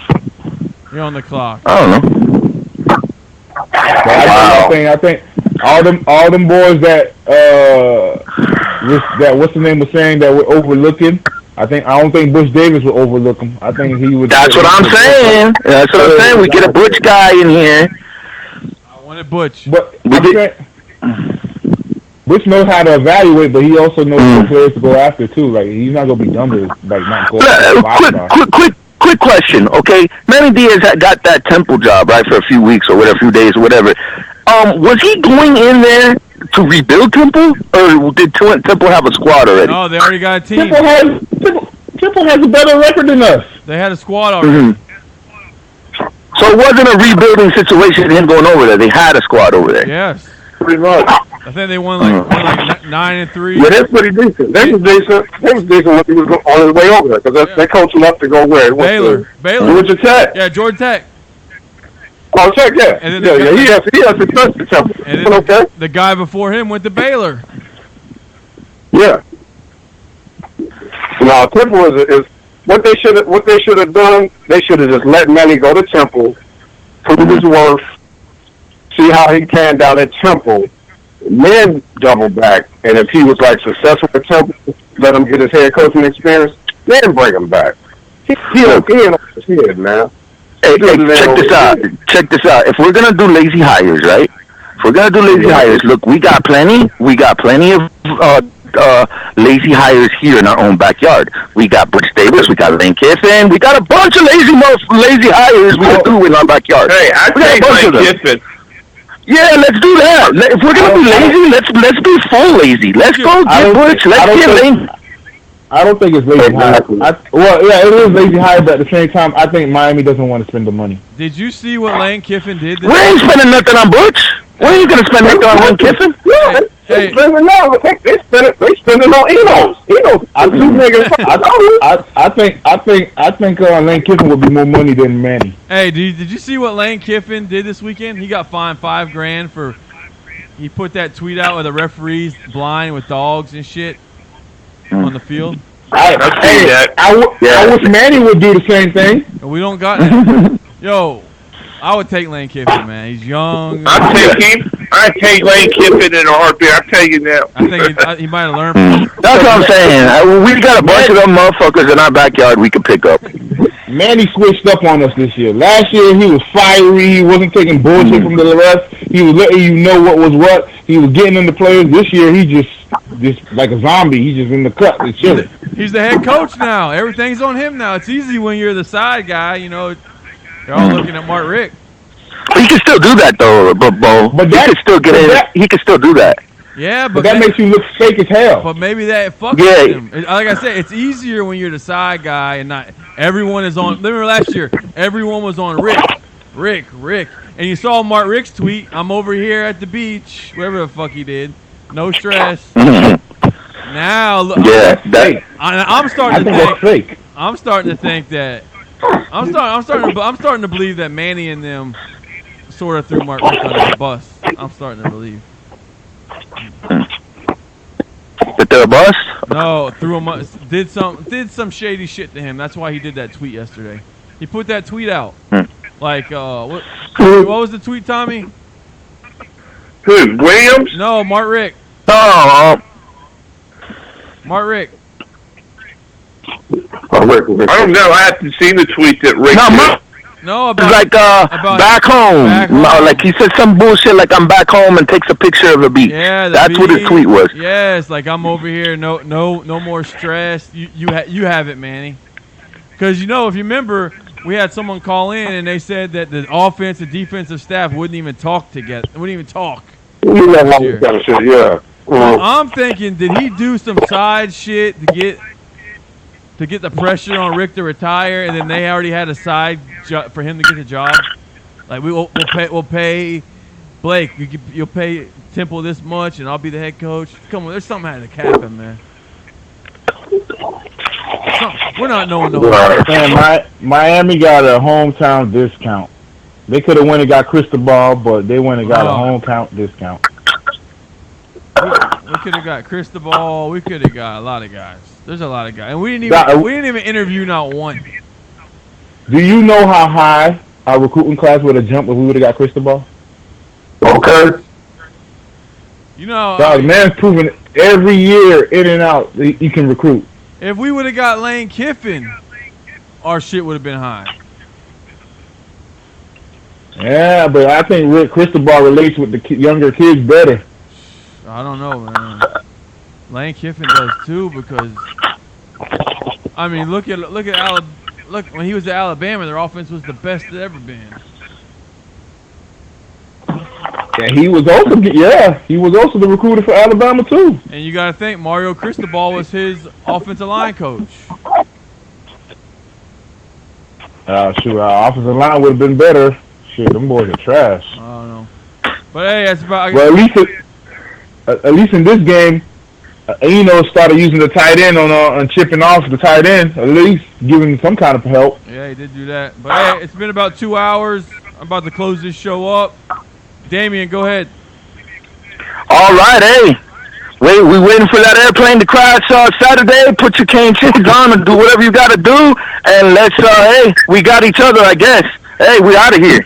You're on the clock. I don't know. I think all them boys that what's the name was saying that we're overlooking. I don't think Butch Davis would overlook him. I think he would. That's what I'm saying. That's what I'm saying. We get a Butch guy in here. I wanted Butch. But Butch knows how to evaluate, but he also knows what players to go after too. Like he's not gonna be dumb to not go after. Quick question, okay? Manny Diaz got that Temple job, right, for a few weeks or whatever, a few days or whatever. Was he going in there to rebuild Temple, or did Temple have a squad already? No, they already got a team. Temple has a better record than us. They had a squad already. Mm-hmm. So it wasn't a rebuilding situation him going over there. They had a squad over there. Yes. Pretty much. I think they won like 9-3. Yeah, that's pretty decent. They was decent when he was on his way over there because they coached him up to go where? Baylor. Georgia Tech. Yeah, Georgia Tech. Oh, Tech, yeah. And then he has success to Temple. And then okay. The guy before him went to Baylor. Yeah. Now Temple is what they should have done. They should have just let Manny go to Temple, put his work, see how he can down at Temple, then double back. And if he was successful at Temple, let him get his head coaching experience, then bring him back. He ain't on his head, man. Hey, check this out. If we're gonna do lazy hires, right? If we're gonna do lazy hires, look, we got plenty of lazy hires here in our own backyard. We got Butch Davis, we got Lane Kiffin, we got a bunch of lazy hires we can do in our backyard. Hey, I take Lane Kiffin. Yeah, let's do that. If we're gonna be lazy, let's be full lazy. Let's go get Butch. Let's get Lane. I don't think it's lazy hire. It is lazy hire, but at the same time, I think Miami doesn't want to spend the money. Did you see what Lane Kiffin did? We ain't spending nothing on Butch. We ain't gonna spend nothing on Lane Kiffin. Yeah, they spending on Enos. I think Lane Kiffin would be more money than Manny. Hey, did you see what Lane Kiffin did this weekend? He got fined $5,000 for he put that tweet out where the referees blind with dogs and shit on the field. I wish Manny would do the same thing. We don't got that. Yo, I would take Lane Kiffin, man. He's young. I take Lane Kiffin in a heartbeat. I'm taking that. I think he might have learned. That's what I'm saying. We got a bunch of them motherfuckers in our backyard we could pick up. Manny switched up on us this year. Last year he was fiery. He wasn't taking bullshit from the rest. He was letting you know what was what. He was getting in the players. This year he just like a zombie. He's just in the cut and chilling. He's the head coach now. Everything's on him now. It's easy when you're the side guy. You know, they're all looking at Mark Richt. He can still do that though, Bo. But he can still get in. He can still do that. Yeah, but that makes you look fake as hell. But maybe that fucks him. Like I said, it's easier when you're the side guy and not everyone is on. Remember last year, everyone was on Rick, and you saw Mark Richt's tweet. I'm over here at the beach, whatever the fuck he did. No stress. Now, look, I'm starting to think. Fake. I'm starting to think that. I'm starting to believe that Manny and them sort of threw Mark Richt under the bus. I'm starting to believe. That they're a bust? No, threw him. Did some shady shit to him. That's why he did that tweet yesterday. He put that tweet out. Like, what was the tweet, Tommy? Who? Williams? No, Mark Richt. Oh. Mark Richt. I don't know. I haven't seen the tweet that Rick did. No, about back home. Like he said some bullshit like I'm back home and takes a picture of the beach. Yeah, that's what his tweet was. Yes, like I'm over here. No more stress. You have it, Manny. Because if you remember, we had someone call in and they said that the offense and defensive staff wouldn't even talk together. Wouldn't even talk. Yeah. I'm thinking, did he do some side shit to get the pressure on Rick to retire, and then they already had a side for him to get the job? Like we'll pay Blake. You'll pay Temple this much, and I'll be the head coach. Come on, there's something had to cap him, man. We're not knowing the whole. Man, Miami got a hometown discount. They could have went and got Cristobal, but they went and got a hometown discount. We could have got Cristobal. We could have got a lot of guys. There's a lot of guys, and we didn't even interview not one. Do you know how high our recruiting class would have jumped if we would have got Cristobal? Okay. Man's proven every year in and out he can recruit. If we would have got Lane Kiffin, our shit would have been high. Yeah, but I think Cristobal relates with the younger kids better. I don't know, man. Lane Kiffin does too because, I mean, look when he was at Alabama, their offense was the best it ever been. Yeah, he was also the recruiter for Alabama too. And you got to think Mario Cristobal was his offensive line coach. Shoot, our offensive line would have been better. Shit, them boys are trash. I don't know, but hey, that's about. Well, at least in this game, started using the tight end on chipping off the tight end. At least giving some kind of help. Yeah, he did do that. But hey, it's been about 2 hours. I'm about to close this show up. Damian, go ahead. All right, hey. We waiting for that airplane to crash Saturday. Put your cane shades on and do whatever you got to do. And let's, hey, we got each other, I guess. Hey, we out of here.